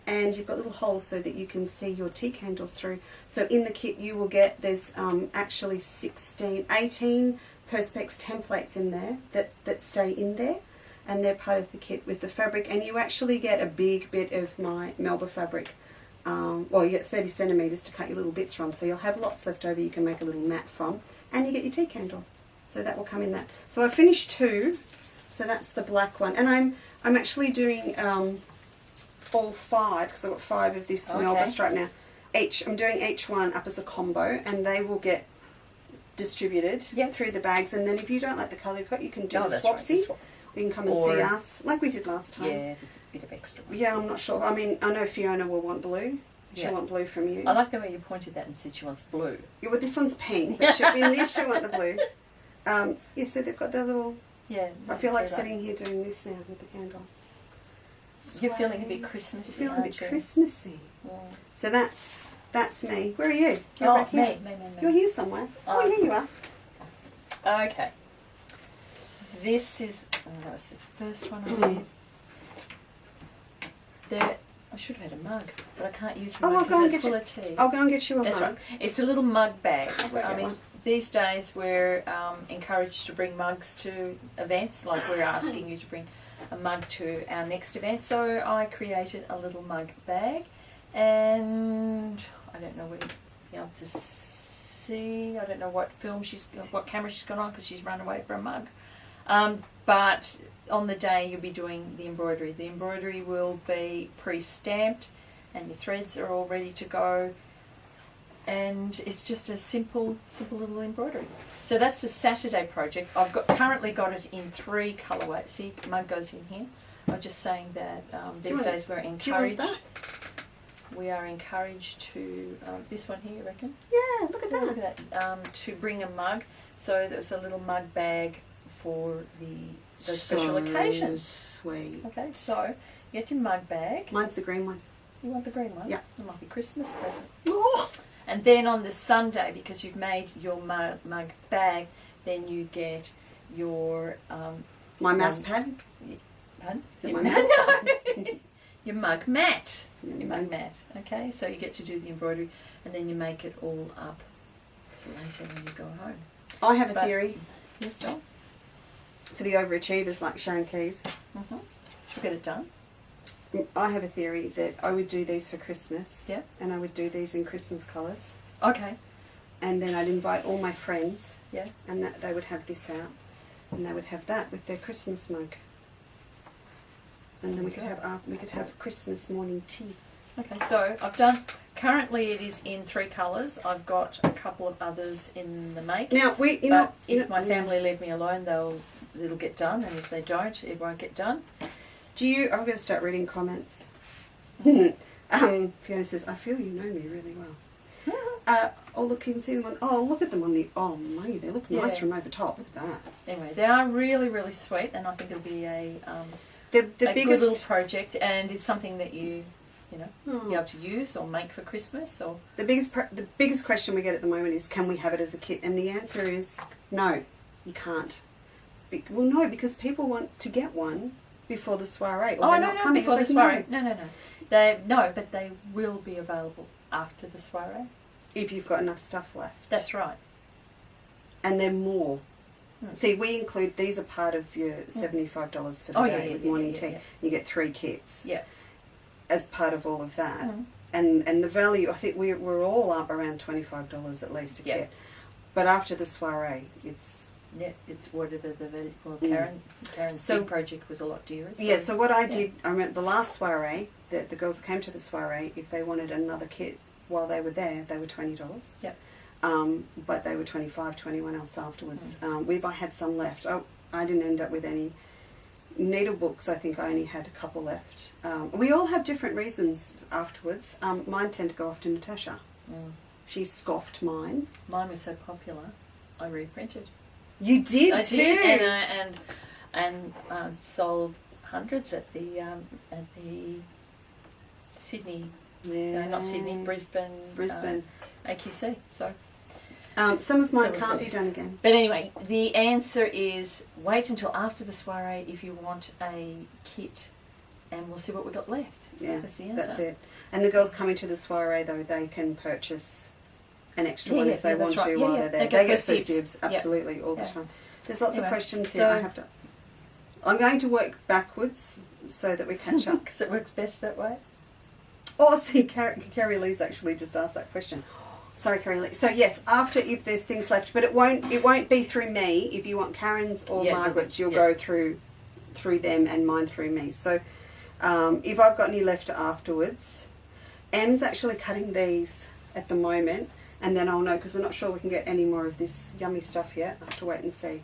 And you've got little holes so that you can see your tea candles through. So in the kit you will get, there's actually 18 Perspex templates in there that stay in there, and they're part of the kit with the fabric. And you actually get a big bit of my Melba fabric. Well, you get 30 centimetres to cut your little bits from, so you'll have lots left over you can make a little mat from, and you get your tea candle. So that will come in that. So I finished 2, so that's the black one. And I'm actually doing all 5, because I've got 5 of this Melba stripe now. I'm doing each one up as a combo, and they will get distributed through the bags. And then if you don't like the colour you've got, you can do the swapsy. Right, you can come and see us, like we did last time. Yeah, a bit of extra. Yeah, I'm not sure. I mean, I know Fiona will want blue. She'll want blue from you. I like the way you pointed that and said she wants blue. Yeah, well, this one's pink, but in this she'll want the blue. Yeah, so they've got their little... Yeah. I feel like sitting here doing this now with the candle. You're feeling a bit Christmassy, feeling a bit Christmassy. Mm. So that's me. Where are you? You're Oh, back here. me. You're here somewhere. Oh, here you are. Okay. This is... Oh, that was the first one I did. I should have had a mug, but I can't use the mug because it's full of tea. I'll go and get you a mug. That's right. It's a little mug bag. I mean, these days we're encouraged to bring mugs to events, like we're asking you to bring a mug to our next event. So I created a little mug bag, and I don't know whether you'll be able to see. I don't know what camera she's got on because she's run away for a mug. But on the day you'll be doing the embroidery. The embroidery will be pre-stamped, and your threads are all ready to go. And it's just a simple little embroidery. So that's the Saturday project. I've currently got it in 3 colourways. See, mug goes in here. I'm just saying that these days we're encouraged. We are encouraged to this one here, you reckon? Yeah, look at that. Look at that. To bring a mug. So there's a little mug bag for the special occasions. Sweet. Okay, so you get your mug bag. Mine's the green one. You want the green one? Yeah. It might be Christmas present. Oh. And then on the Sunday, because you've made your mug bag, then you get your... my mouse pad? Pardon? Is it my mouse pad? Your mug mat. Your mug mat. Okay, so you get to do the embroidery, and then you make it all up later when you go home. I have a theory. Yes, John? For the overachievers like Sharon Keys. Mm-hmm. Get it done. I have a theory that I would do these for Christmas. Yeah. And I would do these in Christmas colours. Okay. And then I'd invite all my friends. Yeah. And that they would have this out. And they would have that with their Christmas mug. And then we could have Christmas morning tea. Okay, so currently it is in 3 colours. I've got a couple of others in the make. Now, if my family leave me alone, it'll get done, and if they don't, it won't get done. I'm going to start reading comments. Fiona says, I feel you know me really well. Look, you can see them look at them on the, money, they look nice from over top. Look at that. Anyway, they are really, really sweet, and I think it'll be a biggest good little project, and it's something that you be able to use or make for Christmas. Or the biggest question we get at the moment is, can we have it as a kit? And the answer is no, you can't. Well, no, because people want to get one before the soiree. Or no, before the soiree. No. But they will be available after the soiree. If you've got enough stuff left. That's right. And they're more. See, we include, these are part of your $75 for the day with morning tea. Yeah. You get 3 kits. Yeah. As part of all of that. And the value, I think we're all up around $25 at least a kit. But after the soiree, it's... Yeah, it's whatever the value. Well, Karen's big project was a lot dearer. So, yeah, so what I did, I remember the last soiree, the girls came to the soiree, if they wanted another kit while they were there, they were $20. Yep. But they were $25, $21 else afterwards. We had some left. I didn't end up with any. Needle books, I think I only had a couple left. We all have different reasons afterwards. Mine tend to go off to Natasha. She scoffed mine. Mine was so popular, I reprinted. You did I too? Did, and sold hundreds at the Sydney, not Sydney, Brisbane. AQC. So Some of mine So we'll can't see. be done again. But anyway, the answer is wait until after the soiree if you want a kit, and we'll see what we got left. Yeah, That's the answer. that's it. And the girls coming to the soiree, though, they can purchase an extra one if they want that's to right. while Yeah, they're there. they They get get first first dibs. dibs, absolutely, all the Yeah. time. There's lots of Anyway, questions here. so- I'm going to work backwards so that we catch up. Because it works best that way. Oh, see, Carrie Lee's actually just asked that question. Sorry, Carrie Lee. So yes, after if there's things left, but it won't be through me. If you want Karen's or Yeah, Margaret's, you'll yeah. go through them and mine through me. So if I've got any left afterwards, Em's actually cutting these at the moment, and then I'll know because we're not sure we can get any more of this yummy stuff yet. I have to wait and see.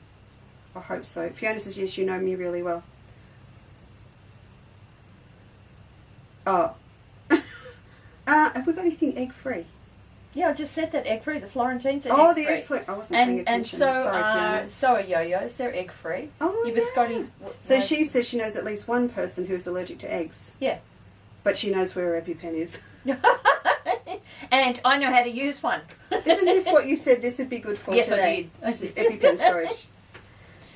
I hope so. Fiona says yes, you know me really well. Oh. Have we got anything egg free? Yeah, I just said that egg free. The Florentines are Oh, egg the free. egg free. I wasn't paying And attention. so Sorry, Fiona. so are yo-yos. They're egg free. Oh, Your yeah. biscotti. So she says she knows at least one person who is allergic to eggs, Yeah. but she knows where her EpiPen is. And I know how to use one. Isn't this what you said this would be good for Yes, today? I did. EpiPen storage.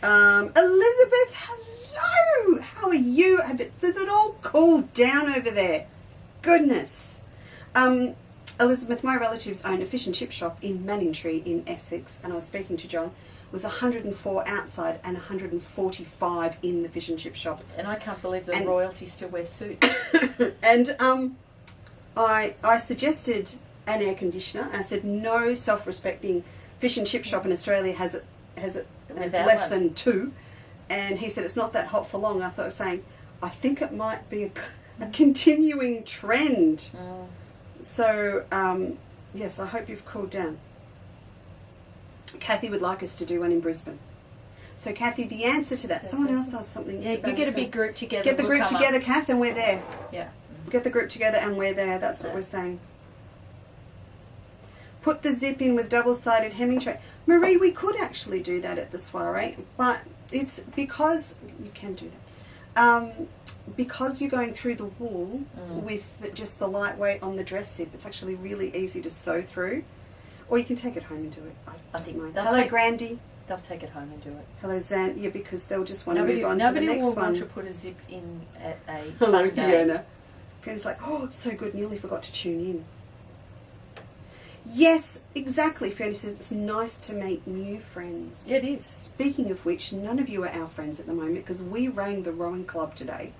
Elizabeth, hello! How are you? Does it all cool down over there? Goodness. Elizabeth, my relatives own a fish and chip shop in Manningtree in Essex, and I was speaking to John. It was 104 outside and 145 in the fish and chip shop. And I can't believe the And- royalty still wears suits. And I suggested an air conditioner, and I said no self-respecting fish and chip shop in Australia has Without less one. than 2. And he said it's not that hot for long. I thought I was saying I think it might be a continuing trend. Mm. So yes, I hope you've cooled down. Kathy would like us to do one in Brisbane. So Kathy, the answer to that, someone else asked something. Yeah, you about get a us. big group together. Get the we'll group come together, up. Kath, and we're there. Yeah. Get the group together and we're there. That's what Yeah. we're saying. Put the zip in with double-sided hemming tray. Marie, we could actually do that at the soiree, but it's because you can do that. Because you're going through the wool with just the lightweight on the dress zip, it's actually really easy to sew through. Or you can take it home and do it. I I think don't mind. they'll Hello, take- Grandy. They'll take it home and do it. Hello, Zan. Yeah, because they'll just want to Nobody, move on to the nobody next will one. want to put a zip in at a Hello, fun day. Fiona. Fiona's like, oh, so good. Nearly forgot to tune in. Yes, exactly. Fiona says it's nice to make new friends. It is. Speaking of which, none of you are our friends at the moment because we rang the rowing club today.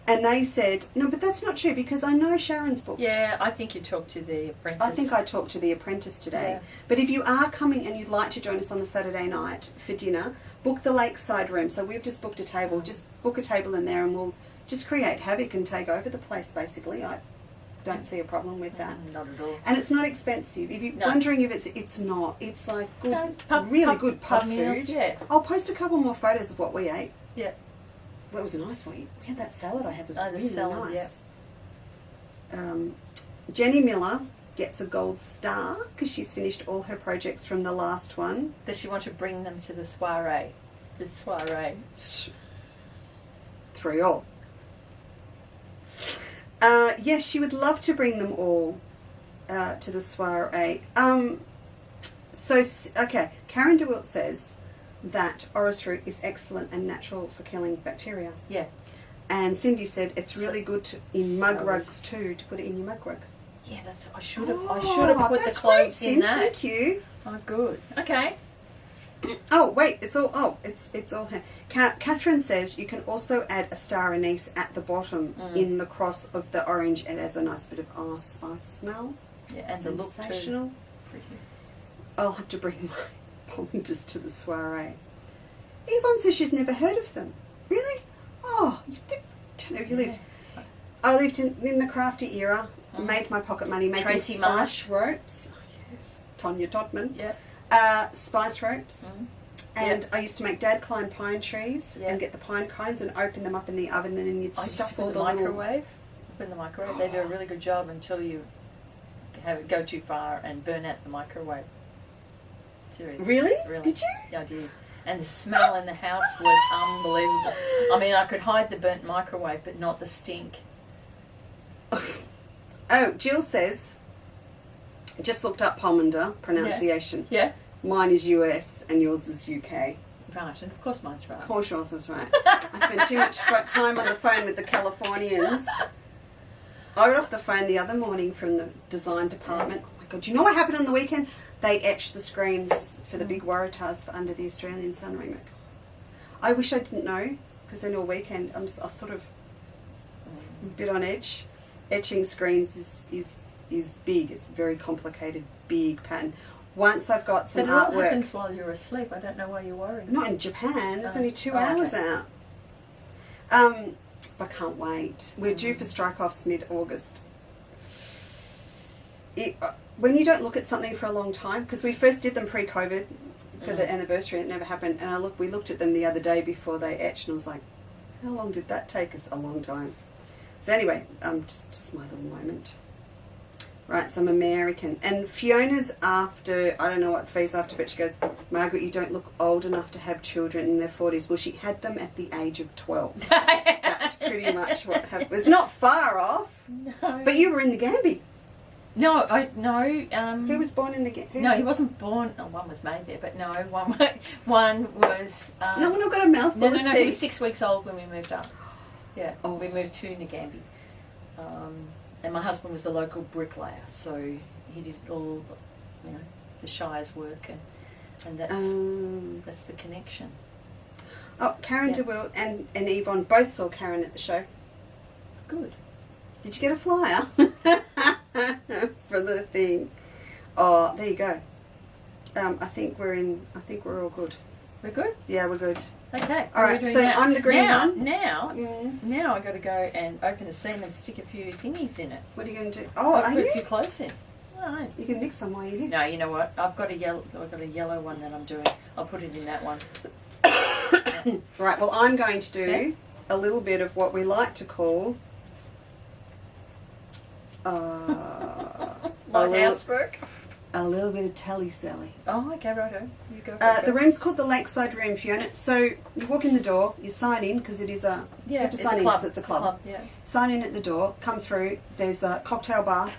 And they said, no, but that's not true because I know Sharon's booked. Yeah, I think you talked to the apprentice. I think I talked to the apprentice today. Yeah. But if you are coming and you'd like to join us on the Saturday night for dinner, book the lakeside room. So we've just booked a table. Just book a table in there and we'll just create havoc and take over the place, basically. I don't see a problem with that. Not at all. And it's not expensive. If you're No. wondering if it's not. It's like good, No, good pub meals, food. yeah. I'll post a couple more photos of what we ate. Yeah. Well, it was a nice one. We had that salad I had. It was Oh, the really salad, nice. Jenny Miller gets a gold star because she's finished all her projects from the last one. Does she want to bring them to the soiree? The soiree. 3 all. Yes, she would love to bring them all to the soiree. Okay, Karen DeWilt says that orris root is excellent and natural for killing bacteria. Yeah. And Cindy said it's really good in mug rugs too, to put it in your mug rug. Yeah, that's. I should have put the that's cloves great, in Cindy. that. Thank you. Oh, good. Okay. Oh wait, it's all here. Catherine says you can also add a star anise at the bottom in the cross of the orange. It adds a nice bit of spice smell. Yeah, and the look too. Sensational. Pretty. I'll have to bring my pomanders to the soiree. Yvonne says she's never heard of them. Really? Oh, you don't know you lived. I lived in the crafty era. Made my pocket money making Tracy spice Marsh. ropes. Oh, yes, Tonya Todman. Yeah. Spice ropes. And I used to make Dad climb pine trees and get the pine cones and open them up in the oven, and then you'd I used to stuff put all the the little. microwave. Put in the microwave. They do a really good job until you have it go too far and burn out the microwave. Seriously. Really? Really. Did you? Yeah, I did. And the smell in the house was unbelievable. I mean, I could hide the burnt microwave, but not the stink. Oh, Jill says Just looked up pomander pronunciation. Yeah. Mine is US and yours is UK. Right, and of course mine's right. Of course yours is right. I spend too much time on the phone with the Californians. I got off the phone the other morning from the design department. Oh my God, do you know what happened on the weekend? They etched the screens for the big Waratahs for under the Australian sun remake. I wish I didn't know, because then all weekend I'm sort of a bit on edge. Etching screens is big. It's a very complicated, big pattern. Once I've got some but it all artwork. happens while you're asleep. I don't know why you're worried. Not in Japan. It's only 2 Oh, hours okay. out. I can't wait. We're due for strike-offs mid-August. When you don't look at something for a long time, because we first did them pre-COVID for the anniversary, it never happened. And we looked at them the other day before they etched, and I was like, how long did that take us? A long time. So anyway, just my little moment. Right, so I'm American. And Fiona's after, I don't know what Fee's after, but she goes, Margaret, you don't look old enough to have children in their 40s. Well, she had them at the age of 12. That's pretty much what happened. It's not far off. No. But you were in the Gambie. No. Who was born in the Gambie? No, he wasn't born. Oh, one was made there, but no, one was. No one got a mouthful No. of He was teeth. 6 weeks old when we moved up. Yeah, Oh. we moved to Nagambie. And my husband was the local bricklayer, so he did all, the Shire's work, and that's the connection. Oh, Karen DeWitt and Yvonne both saw Karen at the show. Good. Did you get a flyer for the thing? Oh, there you go. I think we're all good. We're good. Yeah, we're good. Okay. All right. So I'm the green one. Now I got to go and open a seam and stick a few thingies in it. What are you going to do? Oh, I'll are put you? a few clothes in. No. You can nick some while you're here. No, you know what? I've got a yellow one that I'm doing. I'll put it in that one. Right. Well, I'm going to do a little bit of what we like to call Housework. a little bit of telly-selly. Oh, okay, righto. You go for it. The room's called the Lakeside Room, Fiona. So you walk in the door, you sign in because it is a you have to sign in because it's a club. Yeah. Sign in at the door, come through. There's a cocktail bar,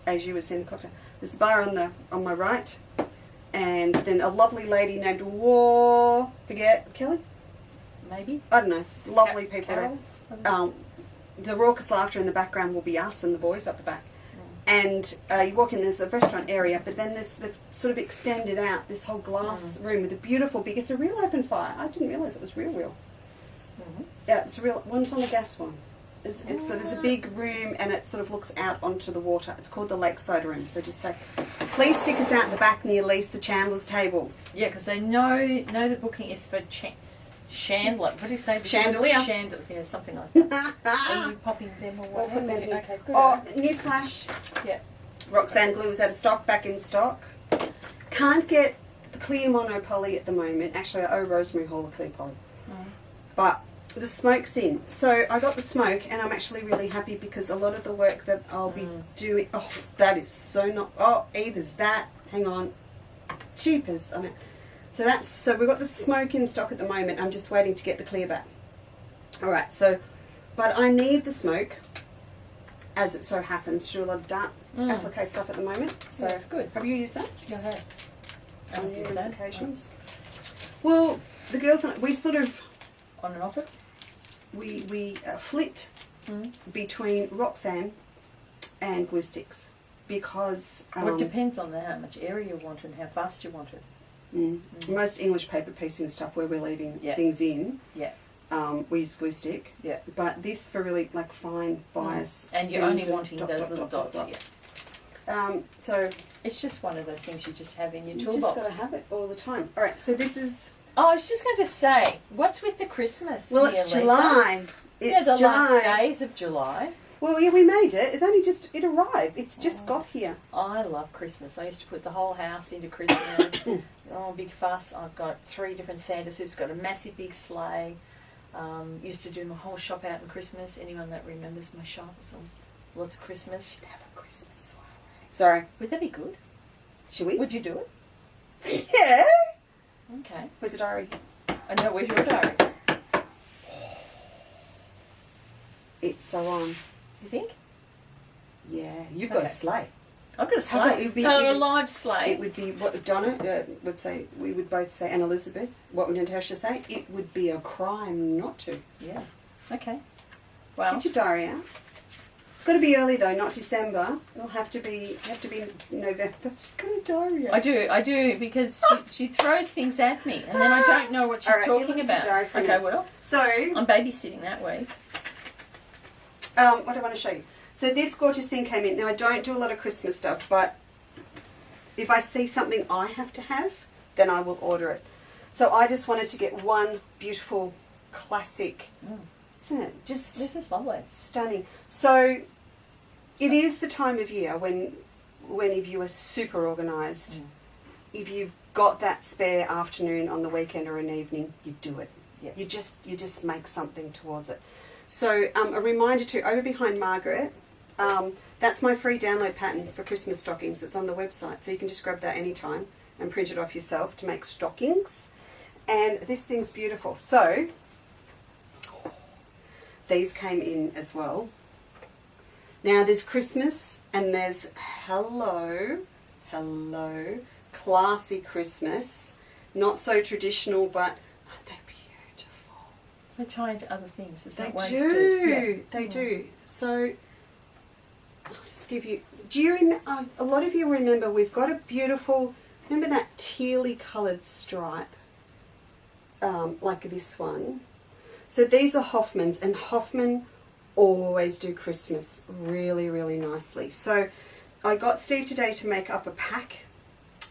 as you were seeing the cocktail. There's a bar on my right, and then a lovely lady named forget Kelly. Maybe. I don't know. Lovely people Carol? there. The raucous laughter in the background will be us and the boys up the back. And you walk in, there's a restaurant area, but then there's the sort of extended out, this whole glass room with a beautiful big, it's a real open fire. I didn't realise it was real. Mm-hmm. Yeah, it's a real, one's on the gas one. So there's a big room and it sort of looks out onto the water. It's called the Lakeside Room. So just say, please stick us out the back near Leesa Chandler's table. Yeah, because they know the booking is for chandelier. What do you say? Chandelier. Chandelier. Yeah, something like that. Are you popping them or what? I'll put them here. Okay, good. Oh, newsflash. Yeah. Roxanne glue was out of stock, back in stock. Can't get the clear monopoly at the moment. Actually, I owe Rosemary Hall a clear poly. But the smoke's in. So I got the smoke and I'm actually really happy because a lot of the work that I'll be doing... Oh, that is so not... Oh, either's that. Hang on. Cheapers. I mean... So we've got the smoke in stock at the moment. I'm just waiting to get the clear back. Alright, so... But I need the smoke, as it so happens, to do a lot of dart applique stuff at the moment. So that's good. Have you used that? Go ahead. On numerous occasions? Well, the girls and I, we sort of... On and off it? We flit between Roxanne and glue sticks because... Well, it depends on how much area you want and how fast you want it. Most English paper piecing stuff where we're leaving things in, we use glue stick. Yeah. But this for really like fine bias. And you're only wanting those little dots. So it's just one of those things you just have in your you toolbox. just got to have it all the time. All right. So this is. Oh, I was just going to say, what's with the Christmas? Well, here, it's Leesa? July. It's the July. last days of July. Well, yeah, we made it. It's only just it arrived. It's just got here. I love Christmas. I used to put the whole house into Christmas. Big fuss. I've got 3 different Santa suits. Got a massive big sleigh. Used to do my whole shop out in Christmas. Anyone that remembers my shop, it was lots of Christmas. Should have a Christmas soiree. Sorry. Would that be good? Should we? Would you do it? Yeah. Okay. Where's the diary? I know. Where's your diary? It's so on. You think? Yeah, you've got a sleigh. I've got a How about sleigh. it would be- A live sleigh. It would be what Donna would say. We would both say, and Elizabeth. What would Natasha say? It would be a crime not to. Yeah. Okay. Well, Get your diary out. It's got to be early though, not December. It'll have to be November. She's got a diary out. I do, because she throws things at me, and then I don't know what she's All right, you talking look at about. your diary for a Okay, minute. well, So, I'm babysitting that week. what do I want to show you? So this gorgeous thing came in. Now I don't do a lot of Christmas stuff, but if I see something I have to have, then I will order it. So I just wanted to get one beautiful classic, isn't it? Just This is lovely. stunning. So it is the time of year when if you are super organised, if you've got that spare afternoon on the weekend or an evening, you do it. Yeah. You just make something towards it. So a reminder too, over behind Margaret, that's my free download pattern for Christmas stockings. It's on the website, so you can just grab that anytime and print it off yourself to make stockings. And this thing's beautiful. So these came in as well. Now there's Christmas and there's hello, classy Christmas. Not so traditional, but aren't they beautiful? They tie into other things. It's They not wasted. do. Yeah. They do. So I'll just give you. Do you remember? A lot of you remember. We've got a beautiful. Remember that tealy coloured stripe, like this one. So these are Hoffman's, and Hoffman always do Christmas really, really nicely. So I got Steve today to make up a pack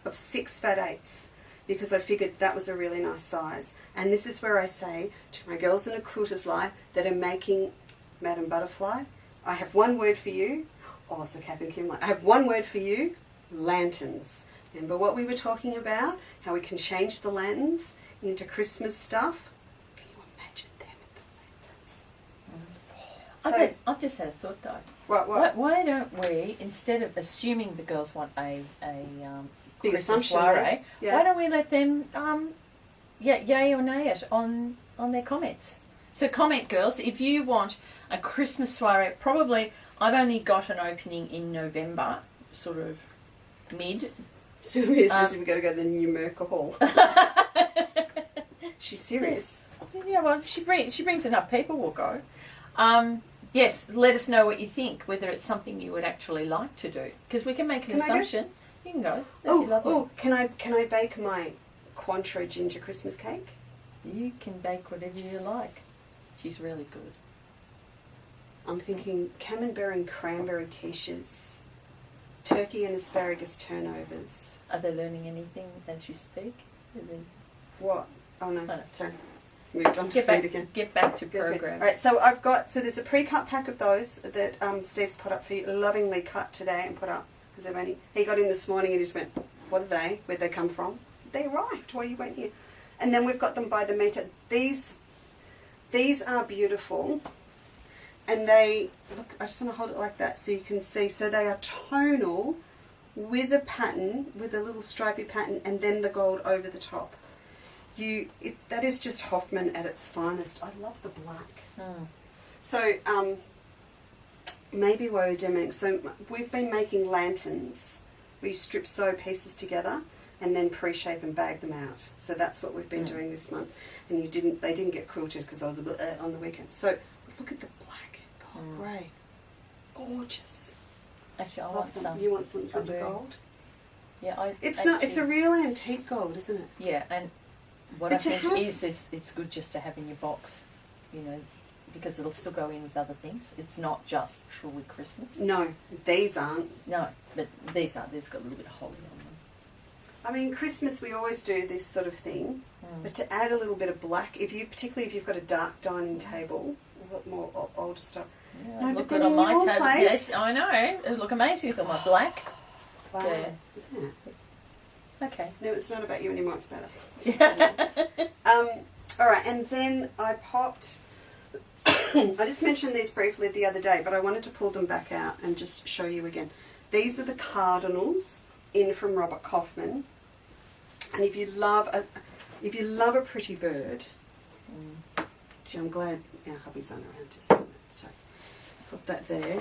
of 6 fat 8s. Because I figured that was a really nice size. And this is where I say to my girls in a quilter's life that are making Madame Butterfly, I have one word for you. Oh, it's a Kath and Kim line. I have one word for you, lanterns. Remember what we were talking about? How we can change the lanterns into Christmas stuff? Can you imagine them with the lanterns? I've just had a thought though. What? Why don't we, instead of assuming the girls want a Big Christmas assumption, soiree, yeah. why don't we let them yay or nay it on their comments? So comment, girls, if you want a Christmas soiree. Probably I've only got an opening in November, sort of mid. Sylvia says we've got to go to the New Merker Hall. She's serious. Yeah, well, she brings enough people, we'll go. Yes, let us know what you think, whether it's something you would actually like to do, because we can make an Can I go? assumption. You can go. That'd be lovely. Oh, can I bake my Cointreau ginger Christmas cake? You can bake whatever you like. She's really good. I'm thinking camembert and cranberry quiches, turkey and asparagus turnovers. Are they learning anything as you speak? What? Oh no, Oh. sorry. Moved on to food again. Get back to Go for it. program. All right, so there's a pre-cut pack of those that Steve's put up for you, lovingly cut today and put up because he got in this morning and he just went, what are they? Where'd they come from? They arrived while you went here, and then we've got them by the meter. These are beautiful, and they look. I just want to hold it like that so you can see. So they are tonal with a pattern, with a little stripy pattern, and then the gold over the top. That is just Hoffman at its finest. I love the black. Mm. So maybe while we're demoing, so we've been making lanterns where you strip sew pieces together and then pre-shape and bag them out. So that's what we've been doing this month. And they didn't get quilted because I was a bit on the weekend. So look at the black gold grey, gorgeous. Actually, I Love want them. some. You want some I with the do. gold? Yeah, It's not. It's a real antique gold, isn't it? Yeah, and what But I to think have- is it's good just to have in your box, because it'll still go in with other things. It's not just truly Christmas. No, these aren't. No, but these are. There's got a little bit of holly on them. I mean, Christmas we always do this sort of thing, but to add a little bit of black, particularly if you've got a dark dining table, a lot more older stuff. Yeah, No, look but good then on in my your table. place- Yes, I know. It would look amazing with all my black. Wow. Yeah. Yeah. Okay. No, it's not about you anymore, it's about us. All right, and then I popped, I just mentioned these briefly the other day, but I wanted to pull them back out and just show you again. These are the cardinals in from Robert Kaufman. And if you love a pretty bird, gee, I'm glad our hubby's aren't around to see that. So put that there.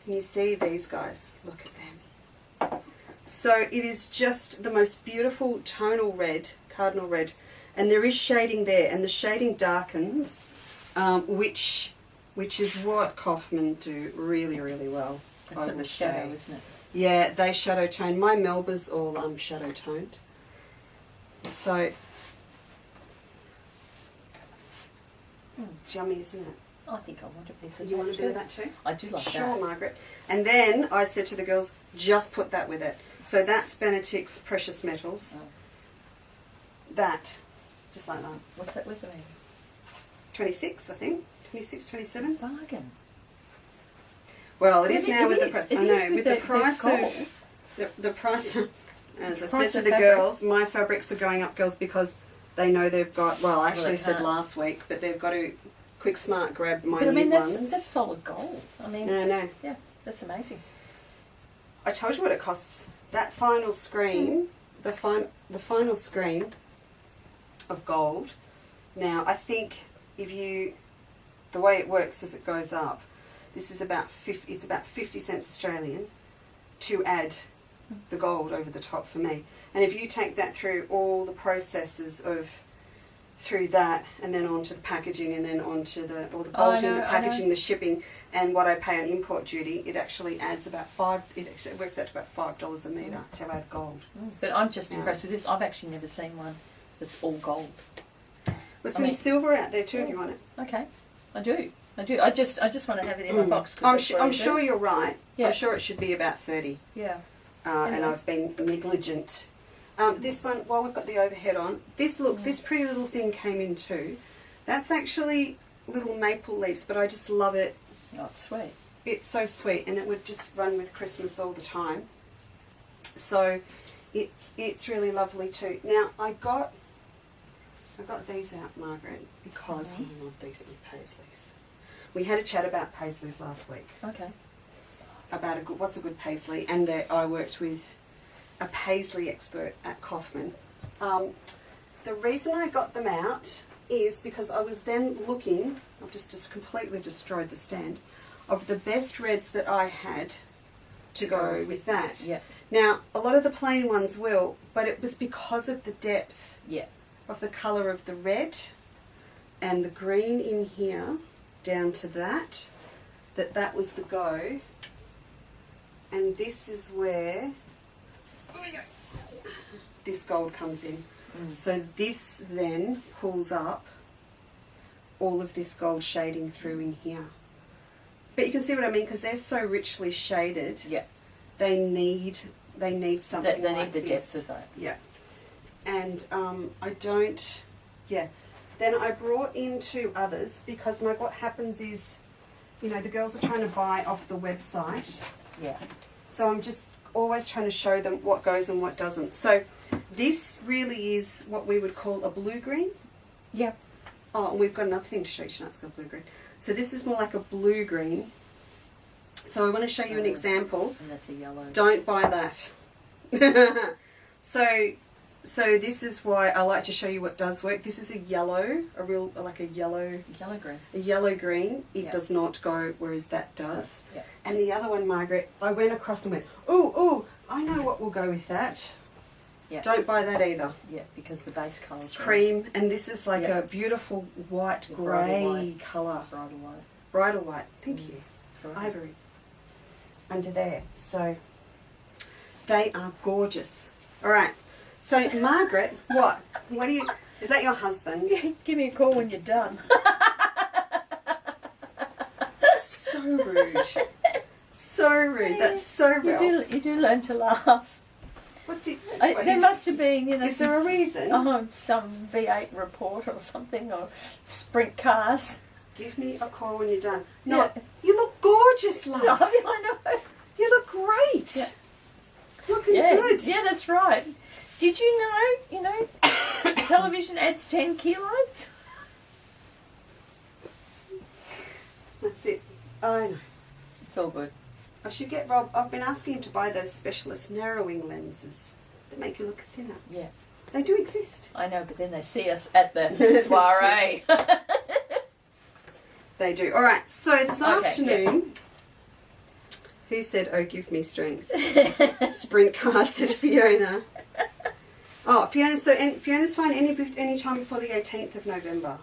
Can you see these guys? Look at them. So it is just the most beautiful tonal red, cardinal red, and there is shading there, and the shading darkens, which is what Kaufman do really, really well. It's sort of a shadow, isn't it? Yeah, they shadow tone. My Melba's all shadow toned. So it's yummy, isn't it? I think I want a piece of You that want to too. do that too? I do like Sure, that. Margaret. And then I said to the girls, just put that with it. So that's Benedict's Precious Metals. Oh. That, just like that. What's that with me? 26, I think. 26, 27. Bargain. Well, it is It now with the is. price. It I is know, with the the price gold. of the price. As I The said price to of the fabric. girls, my fabrics are going up, girls, because they know they've got. Well, I actually they said can't. last week, but they've got to quick smart grab my But I new mean, ones. that's solid gold. I mean, No. yeah, that's amazing. I told you what it costs. That final screen, the final screen of gold. Now, I think the way it works is it goes up. This is about 50. It's about 50 cents Australian to add the gold over the top for me. And if you take that through all the processes through that, and then onto the packaging, and then onto the bolting, the packaging, the shipping, and what I pay on import duty, it actually adds about it works out to about $5 a metre to add gold. But I'm just Yeah. impressed with this. I've actually never seen one that's all gold. There's I some mean- silver out there too if you want it. Okay, I do. I just want to have it in my box. 'cause I'm, that's what I I'm do. sure you're right. Yeah. I'm sure it should be about 30. Yeah. And Anyway. I've been negligent. This one, while we've got the overhead on, this pretty little thing came in too. That's actually little maple leaves, but I just love it. Oh, it's sweet. It's so sweet, and it would just run with Christmas all the time. So it's really lovely too. Now I got these out, Margaret, because I love these new paisleys. We had a chat about paisleys last week. Okay. About what's a good paisley, and that I worked with a paisley expert at Kaufman. The reason I got them out is because I was then looking, I've just completely destroyed the stand, of the best reds that I had to go with that. Yeah. Now, a lot of the plain ones will, but it was because of the depth Yeah. of the colour of the red and the green in here down to that was the go. And this is where this gold comes in. So this then pulls up all of this gold shading through in here. But you can see what I mean, because they're so richly shaded. Yeah. They need something They like need the this. depth of that. Yeah. And I don't, yeah. Then I brought in two others because what happens is, the girls are trying to buy off the website. Yeah. So I'm just always trying to show them what goes and what doesn't. So this really is what we would call a blue-green. Yeah. Oh, and we've got another thing to show you tonight. It's called blue-green. So this is more like a blue-green. So I want to show you an example. And that's a yellow. Don't buy that. So this is why I like to show you what does work. This is a yellow, like a yellow Yellow-green. a yellow-green. It Yeah. does not go, whereas that does. Yeah. And the other one, Margaret, I went across and went, ooh, I know what will go with that. Yeah. Don't buy that either. Yeah, because the base colour's Cream, and this is like Yeah. a beautiful white, The bridal grey white. colour. bridal white. Bridal white, thank you. It's all right. Ivory. Under there. So they are gorgeous. All right. So Margaret, what? What do you? Is that your husband? Give me a call when you're done. So rude. So rude. That's so rude. You do learn to laugh. What's it? There must have been, Is there a reason? some V8 report or something, or sprint cars. Give me a call when you're done. No, Yeah. you look gorgeous, love. I know. You look great. Yeah. Looking Yeah, good. yeah, that's right. Did you know, television adds 10 kilos? That's it. I know. It's all good. I should get Rob. I've been asking him to buy those specialist narrowing lenses that make you look thinner. Yeah, They do exist. I know, but then they see us at the soiree. They do. All right. So this Okay, afternoon, Who said, "Oh, give me strength"? Sprint car, said Fiona. Oh, Fiona. So Fiona's fine any time before the 18th of November.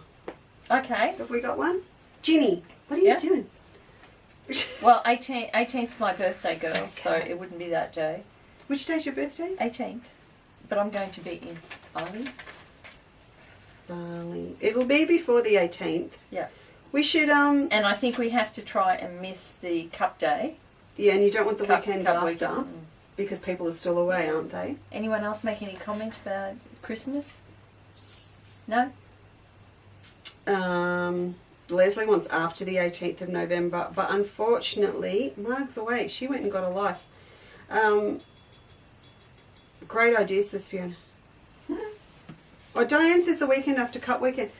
Okay. Have we got one? Ginny, what are you doing? Well, 18th's my birthday, girl, so it wouldn't be that day. Which day's your birthday? 18th. But I'm going to be in Bali. Bali. It'll be before the 18th. Yeah. We should And I think we have to try and miss the Cup Day. Yeah, and you don't want the weekend Cup after weekend. because people are still away, aren't they? Anyone else make any comment about Christmas? No? Leslie wants after the 18th of November, but unfortunately, Marg's away. She went and got a life. Great idea, says Fiona. Oh, Diane says the weekend after Cup weekend.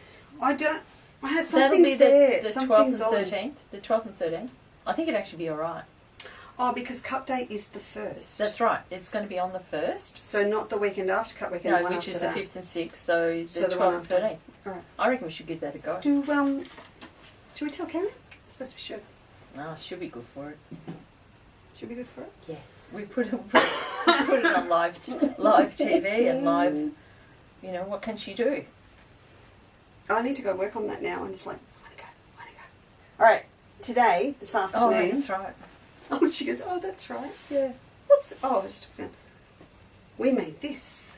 I had That'll something's be there. the 12th Something's and on. 13th. The 12th and 13th. I think it'd actually be alright. Oh, because Cup Day is the 1st. That's right. It's going to be on the 1st. So not the weekend after Cup weekend, No, the one which after is that. the 5th and 6th, so the So the 12th one and after. 13th. Alright. I reckon we should give that a go. Do we tell Karen? I suppose we should. No, she'll be good for it. Should be good for it. Yeah. We put it on live TV and live, you know, what can she do? I need to go work on that now. I'm just like, I want to go. All right, today, this Oh, afternoon. that's right. Oh, she goes, oh, that's right. Yeah. I just took it down. We made this.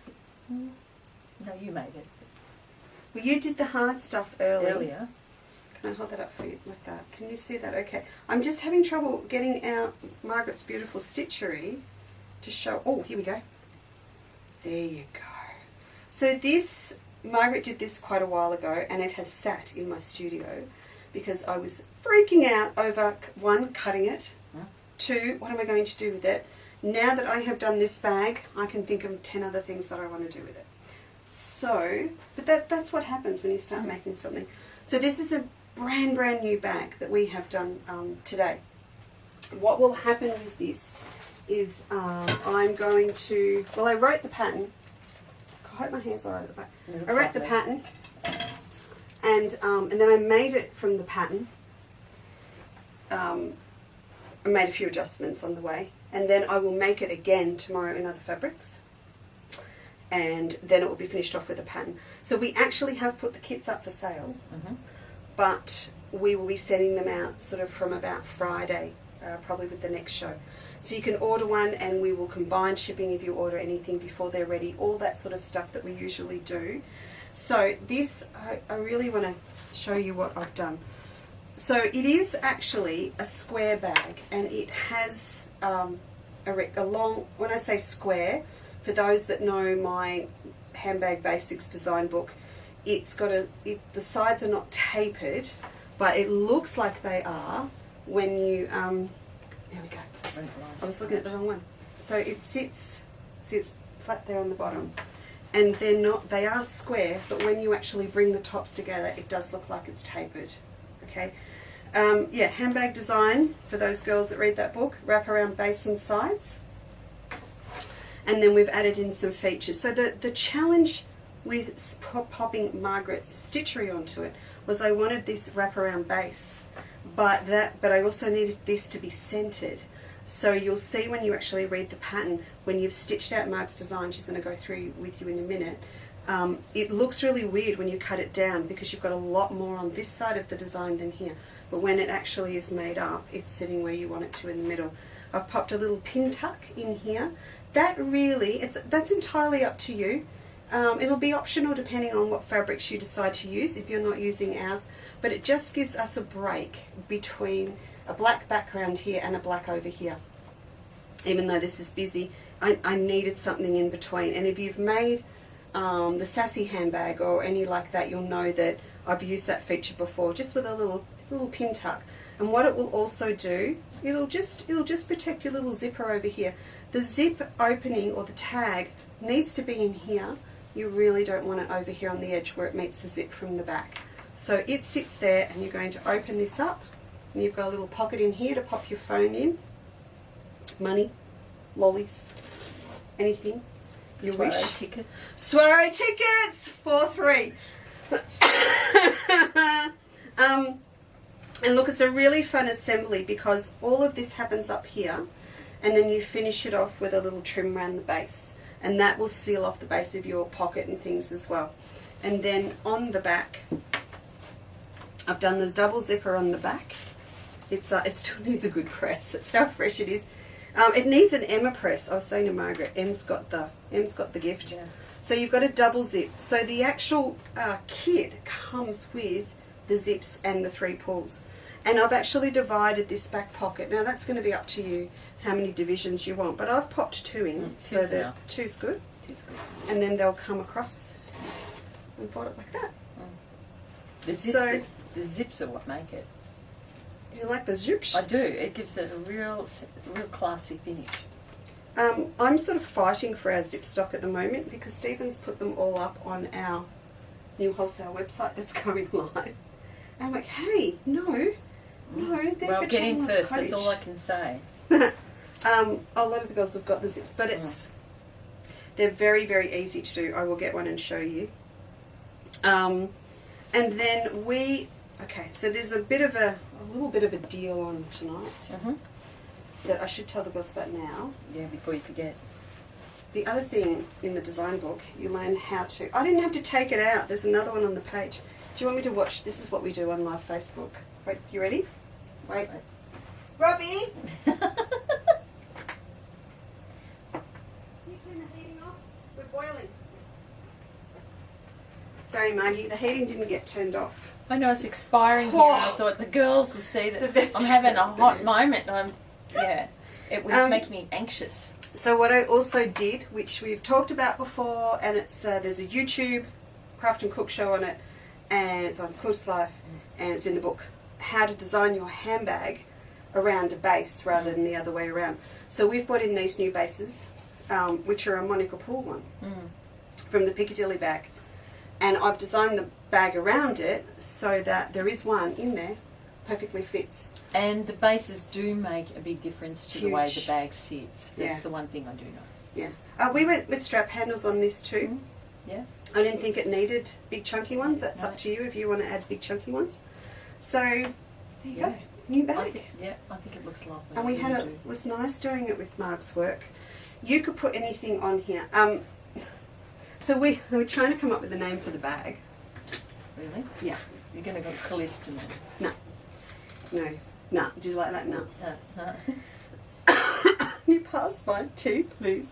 No, you made it Well, you did the hard stuff earlier. earlier. Can I hold that up for you like that? Can you see that? Okay. I'm just having trouble getting out Margaret's beautiful stitchery to show. Oh, here we go. There you go. So this, Margaret did this quite a while ago, and it has sat in my studio because I was freaking out over, one, cutting it, two, what am I going to do with it? Now that I have done this bag, I can think of 10 other things that I want to do with it. So, but that's what happens when you start making something. So this is a brand new bag that we have done today. What will happen with this is I'm going to, well, I wrote the pattern. I hope my hair's alright at the back. I wrote the pattern, and then I made it from the pattern. I made a few adjustments on the way, and then I will make it again tomorrow in other fabrics, and then it will be finished off with a pattern. So we actually have put the kits up for sale, but we will be sending them out sort of from about Friday, probably with the next show. So you can order one, and we will combine shipping if you order anything before they're ready, all that sort of stuff that we usually do. So this, I really want to show you what I've done. So it is actually a square bag, and it has a long, when I say square, for those that know my Handbag Basics design book, it's got the sides are not tapered, but it looks like they are when you, there we go. I was looking at the wrong one. So it sits flat there on the bottom, and they're not, they are square, but when you actually bring the tops together, it does look like it's tapered. Okay, yeah, handbag design for those girls that read that book, wrap around base and sides, and then we've added in some features. So the challenge with popping Margaret's stitchery onto it was I wanted this wraparound base, but I also needed this to be centered. So you'll see when you actually read the pattern, when you've stitched out Marg's design, she's going to go through with you in a minute, it looks really weird when you cut it down because you've got a lot more on this side of the design than here. But when it actually is made up, it's sitting where you want it to in the middle. I've popped a little pin tuck in here. That really, that's entirely up to you. It'll be optional depending on what fabrics you decide to use if you're not using ours, but it just gives us a break between a black background here and a black over here. Even though this is busy, I needed something in between. And if you've made the Sassy handbag or any like that, you'll know that I've used that feature before, just with a little pin tuck. And what it will also do, it'll just protect your little zipper over here. The zip opening or the tag needs to be in here. You really don't want it over here on the edge where it meets the zip from the back. So it sits there, and you're going to open this up, and you've got a little pocket in here to pop your phone in, money, lollies, anything you wish. Soiree tickets. Soiree tickets for 3. And look, it's a really fun assembly because all of this happens up here, and then you finish it off with a little trim around the base, and that will seal off the base of your pocket and things as well. And then on the back, I've done the double zipper on the back. It still needs a good press. That's how fresh it is. It needs an Emma press. I was saying to Margaret, Em's got the gift. Yeah. So you've got a double zip. So the actual kit comes with the zips and the 3 pulls. And I've actually divided this back pocket. Now that's going to be up to you how many divisions you want. But I've popped 2 in, so that 2's good. 2's good. And then they'll come across and fold it like that. The zips are what make it. You like the zips? I do. It gives it a real classy finish. I'm sort of fighting for our zip stock at the moment because Stephen's put them all up on our new wholesale website that's going live. And I'm like, hey, no, they're Well, for get in Chandler's first. Cottage. That's all I can say. A lot of the girls have got the zips, but they're very, very easy to do. I will get one and show you. And then so there's a little bit of a deal on tonight that I should tell the girls about now. Yeah, before you forget. The other thing in the design book, you learn how to... I didn't have to take it out. There's another one on the page. Do you want me to watch? This is what we do on live Facebook. Wait, you ready? Wait. Robbie! Can you turn the heating off? We're boiling. Sorry, Margie, the heating didn't get turned off. I know it's expiring here, and I thought the girls will see that I'm having a hot moment. It was making me anxious. So what I also did, which we've talked about before, and it's there's a YouTube craft and cook show on it, and it's on Quilt's Life, and it's in the book, how to design your handbag around a base rather than the other way around. So we've brought in these new bases, which are a Monica Poole one from the Piccadilly bag. And I've designed the bag around it so that there is one in there, perfectly fits. And the bases do make a big difference to the way the Huge. bag sits. That's the one thing I do know. Yeah. We went with strap handles on this too. Yeah. I didn't think it needed big chunky ones. That's up to you if you want to add big chunky ones. So there you go. New bag. I think it looks lovely. And we I had really it was nice doing it with Marg's work. You could put anything on here. So we were trying to come up with a name for the bag. Really? Yeah. You're going to go Callista now. No. Did you like that? No. No. Can you pass my tea, please?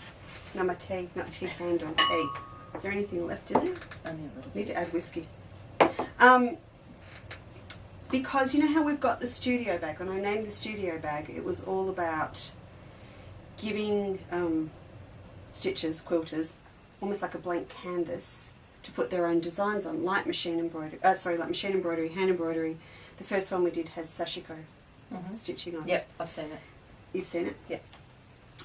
No, my tea, not tea candle, tea. Is there anything left in it? Only a little. Need to add whiskey. Because you know how we've got the studio bag. When I named the studio bag, it was all about giving stitchers, quilters, almost like a blank canvas to put their own designs on, like machine embroidery. Like machine embroidery, hand embroidery. The first one we did has sashiko stitching on. Yep, I've seen it. You've seen it? Yep.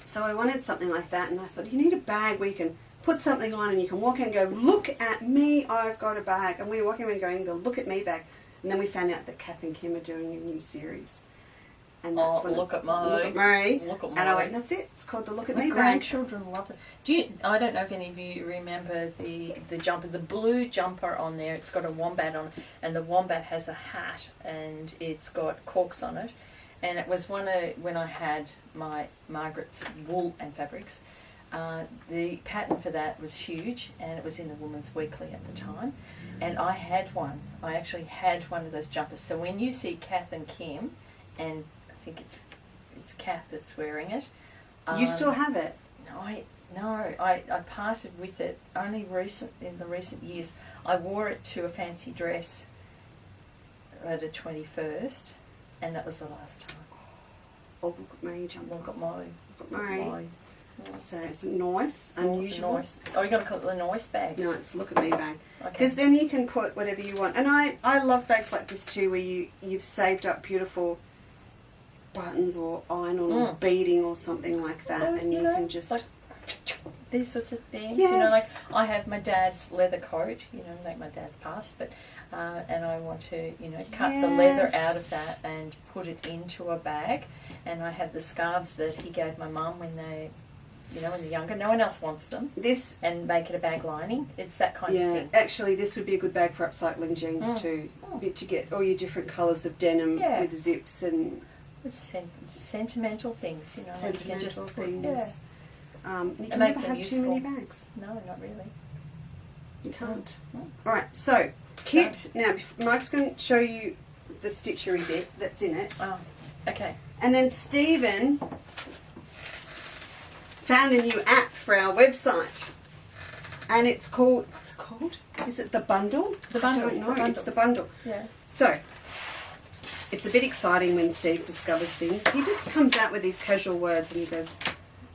So I wanted something like that, and I thought, you need a bag where you can put something on and you can walk in and go, look at me, I've got a bag. And we were walking around going, the look at me bag. And then we found out that Kath and Kim are doing a new series. And that's when look at me. Look at me. Look at me. And I went, that's it. It's called the Look at My Me bag. grandchildren love it. I don't know if any of you remember the jumper, the blue jumper on there. It's got a wombat on it, and the wombat has a hat, and it's got corks on it. And it was when I had my Margaret's wool and fabrics. The pattern for that was huge, and it was in the Woman's Weekly at the time. And I had one. I actually had one of those jumpers. So when you see Kath and Kim, and I think it's Kath that's wearing it. You still have it? I parted with it only in the recent years. I wore it to a fancy dress at a 21st, and that was the last time. Oh, look at me, jumper. Look at my. Look at me. So it's nice, unusual. Nice. Oh, you got to call it the nice bag. No, it's Look at Me bag. Okay. Because then you can put whatever you want. And I love bags like this too, where you've saved up beautiful buttons or iron-on or beading or something like that, and you can just... Like these sorts of things. Yeah. You know, like I have my dad's leather coat, like my dad's passed, but and I want to, cut the leather out of that and put it into a bag. And I have the scarves that he gave my mum when they you know, when they're younger. No one else wants them. This, And make it a bag lining. It's that kind of yeah, thing. actually this would be a good bag for upcycling jeans too. Bit to get all your different colours of denim Yeah. with zips and It's sentimental things, you know. Like you can sentimental just things. Yeah. You can make never them have too many useful. bags. No, not really. You can't. Mm. Alright, so kit. Now Mike's going to show you the stitchery bit that's in it. Oh, okay. And then Stephen found a new app for our website. And it's called, what's it called? Is it the bundle? The Bundle, I don't know. the Bundle. It's the bundle. Yeah. So, it's a bit exciting when Steve discovers things. He just comes out with these casual words and he goes,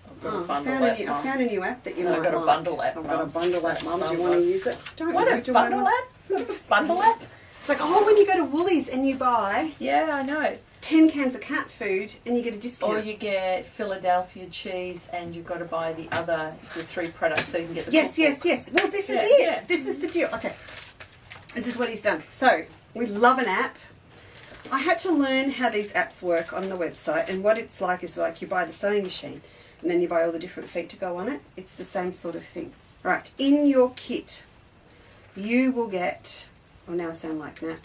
I've got a I bundle found app, I Mum. found a new app that you No, might I've got a like. bundle app, I've got a Mum. bundle app, Mum. Do you Bundle want to app. use it? Don't What you? a Do bundle I app? What a bundle app? It's like, oh, when you go to Woolies and you buy Yeah, I know. 10 cans of cat food and you get a discount. Or you get Philadelphia cheese and you've got to buy the 3 products so you can get the Yes, cookbook. yes, yes. Well, this is Yeah, it. yeah. This is the deal. Okay. This is what he's done. So, we love an app. I had to learn how these apps work on the website, and what it's like is like you buy the sewing machine and then you buy all the different feet to go on it. It's the same sort of thing. Right, in your kit, you will get, oh now I sound like Nat,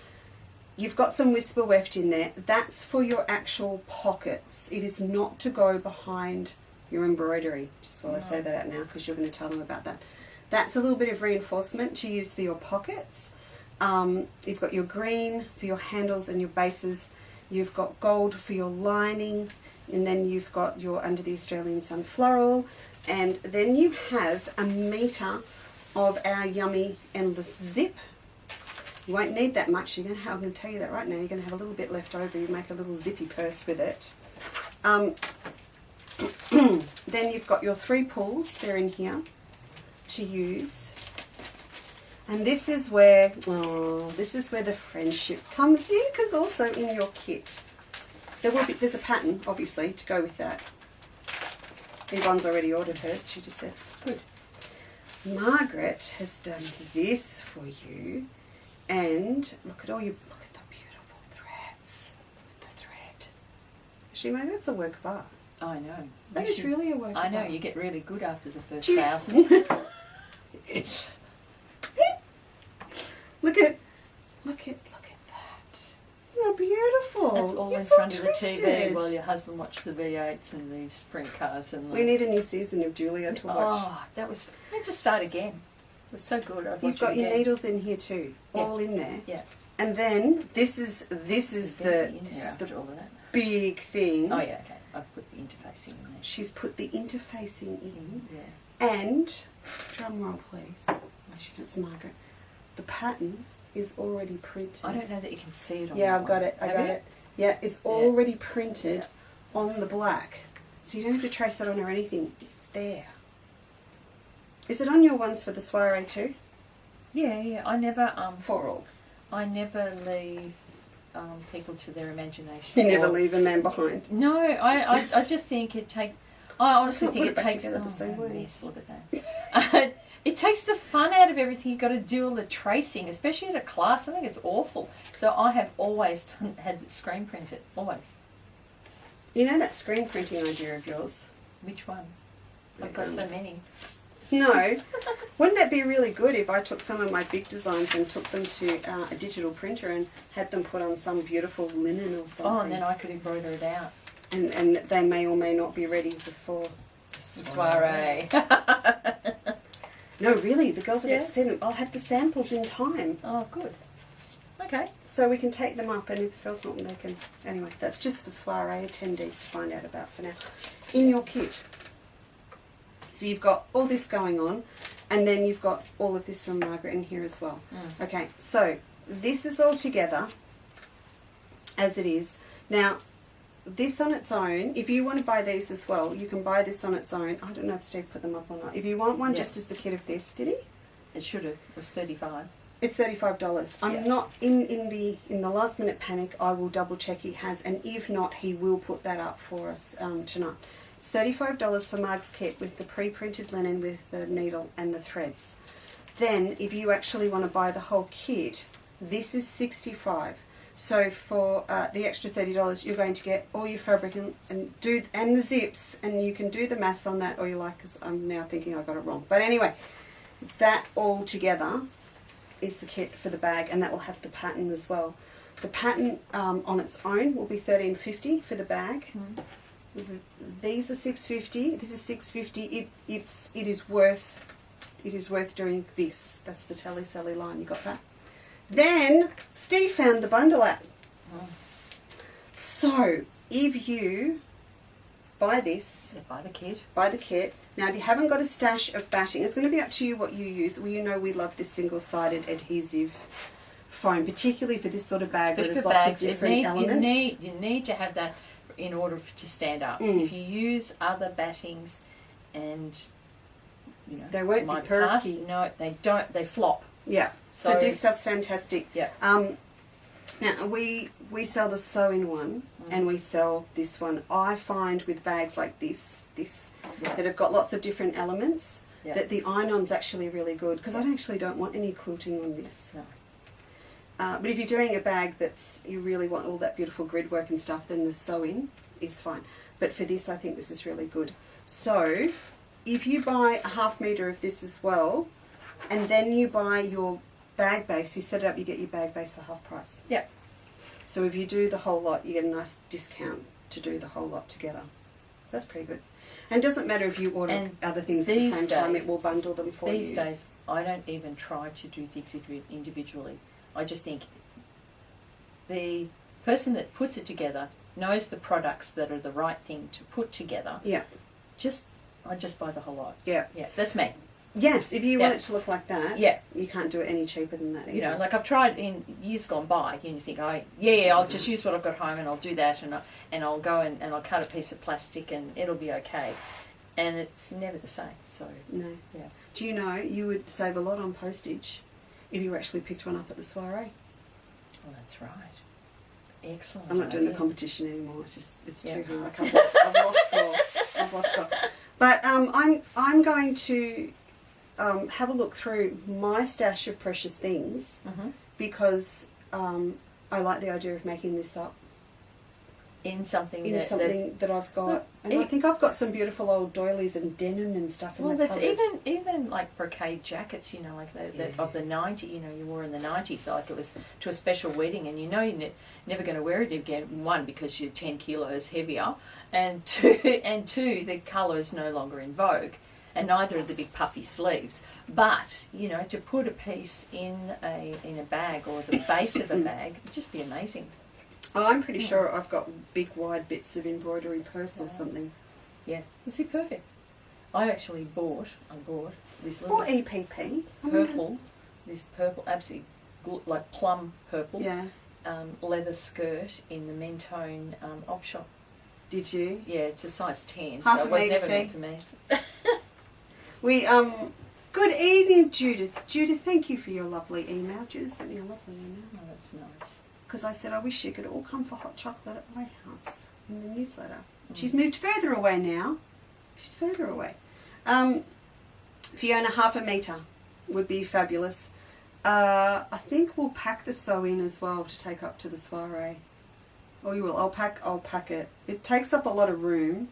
you've got some whisper weft in there. That's for your actual pockets. It is not to go behind your embroidery. Just while I say that out now because you're going to tell them about that. That's a little bit of reinforcement to use for your pockets. You've got your green for your handles and your bases. You've got gold for your lining. And then you've got your Under the Australian Sun floral. And then you have a metre of our yummy endless zip. You won't need that much. You're going to have, I'm going to tell you that right now. You're going to have a little bit left over. You make a little zippy purse with it. Then you've got your 3 pulls. They're in here to use. And this is where, the friendship comes in, because also in your kit there's a pattern, obviously, to go with that. Yvonne's already ordered hers. She just said, good. Margaret has done this for you, and look at the beautiful threads. The thread. She made that's a work of art. I know. That You is should- really a work I of know, art. you get really good after the first Do you- 1,000. Look at that. So beautiful. That's all in It's front of the twisted. TV while your husband watched the V8s and the sprint cars and the... We need a new season of Julia to watch. Oh, that was... Let's just start again. It was so good. I'd You've watch got it your again. needles in here too, Yeah. all in there. Yeah. And then this is Gonna the be in there after all of that. big thing. Oh yeah, okay. I've put the interfacing in there. She's put the interfacing in, Yeah. and drum roll please. That's Margaret. The pattern is already printed. I don't know that you can see it on Yeah, that I've got one. it. I Have got you? it. Yeah, it's Yeah. already printed Yeah. on the black, so you don't have to trace that on or anything. It's there. Is it on your ones for the soiree too? Yeah. I never For all. I never leave people to their imagination. You never Or- leave a man behind. No, I just think it takes. I honestly Let's not think put it it back takes. together the same way. Yes, look at that. It takes the fun out of everything. You've got to do all the tracing, especially at a class. I think it's awful. So I have always had it screen printed. Always. You know that screen printing idea of yours? Which one? I've got so many. No. Wouldn't that be really good if I took some of my big designs and took them to a digital printer and had them put on some beautiful linen or something? Oh, and then I could embroider it out. And they may or may not be ready before the Soiree. No, really, the girls will get Yeah. to see them. I'll have the samples in time, Oh, good. Okay. so we can take them up, and if the girls want them, they can. Anyway, that's just for soiree attendees to find out about for now. In your kit. So you've got all this going on, and then you've got all of this from Margaret in here as well. Mm. Okay, so this is all together as it is. Now, this on its own, if you want to buy these as well, you can buy this on its own. I don't know if Steve put them up or not. If you want one Yeah. just as the kit of this, did he? It should have. It was 35. It's $35. I'm Yeah. not in the last minute panic. I will double check he has, and if not, he will put that up for us tonight. It's $35 for Marg's kit with the pre-printed linen with the needle and the threads. Then, if you actually want to buy the whole kit, this is $65. So for the extra $30, you're going to get all your fabric and the zips, and you can do the maths on that, or you like, because I'm now thinking I got it wrong. But anyway, that all together is the kit for the bag, and that will have the pattern as well. The pattern on its own will be $13.50 for the bag. These are $6.50. This is $6.50. It is worth doing this. That's the Telly Sally line. You got that? Then Steve found the bundle app. So if you buy this, buy the kit. Now, if you haven't got a stash of batting, it's going to be up to you what you use. Well, you know we love this single-sided adhesive foam, particularly for this sort of bag where there's lots of different elements. You need to have that in order to stand up. If you use other battings, and you know they won't be perky. No, they don't. They flop. Yeah. So this stuff's fantastic. Yeah. Now we sell the sew-in one, and we sell this one. I find with bags like this that have got lots of different elements, that the iron-on's actually really good, because I actually don't want any quilting on this. No. But if you're doing a bag you really want all that beautiful grid work and stuff, then the sew-in is fine. But for this, I think this is really good. So if you buy a ½ metre of this as well, and then you buy your bag base, you set it up, you get your bag base for half price. Yep. So if you do the whole lot, you get a nice discount to do the whole lot together. That's pretty good. And it doesn't matter if you order other things at the same time, it will bundle them for you. These days, I don't even try to do things individually. I just think the person that puts it together knows the products that are the right thing to put together. Yeah. I just buy the whole lot. Yeah. Yeah, that's me. Yes, if you want it to look like that, you can't do it any cheaper than that either. You know, like I've tried in years gone by, and you think, I'll just use what I've got home, and I'll do that, and I'll go and I'll cut a piece of plastic, and it'll be okay. And it's never the same. So no. Yeah. Do you know you would save a lot on postage if you actually picked one up at the soiree? Oh, that's right. Excellent. I'm not doing the competition anymore. It's too hard. I've lost score. But I'm going to have a look through my stash of precious things, because I like the idea of making this up in something that I've got, and I think I've got some beautiful old doilies and denim and stuff in the cupboard. even like brocade jackets, you know, like of the 90s, you know, you wore in the 90s, like it was to a special wedding, and you know you're never going to wear it again. One, because you're 10 kilos heavier, and two, the colour is no longer in vogue, and neither are the big puffy sleeves. But you know, to put a piece in a bag or the base of a bag, it'd just be amazing. Oh, I'm pretty sure I've got big wide bits of embroidery purse or something. Yeah, this is perfect. I actually bought this little EPP purple, this purple, absolutely like plum purple, leather skirt in the Mentone op shop. Did you? Yeah, it's a size 10, Half so it was never meant for me. Good evening, Judith. Judith, thank you for your lovely email. Judith sent me a lovely email. Oh, that's nice. Because I said I wish you could all come for hot chocolate at my house in the newsletter. She's moved further away now. She's further away. Fiona, ½ metre would be fabulous. I think we'll pack the sew-in as well to take up to the soiree. Oh, you will. I'll pack it. It takes up a lot of room.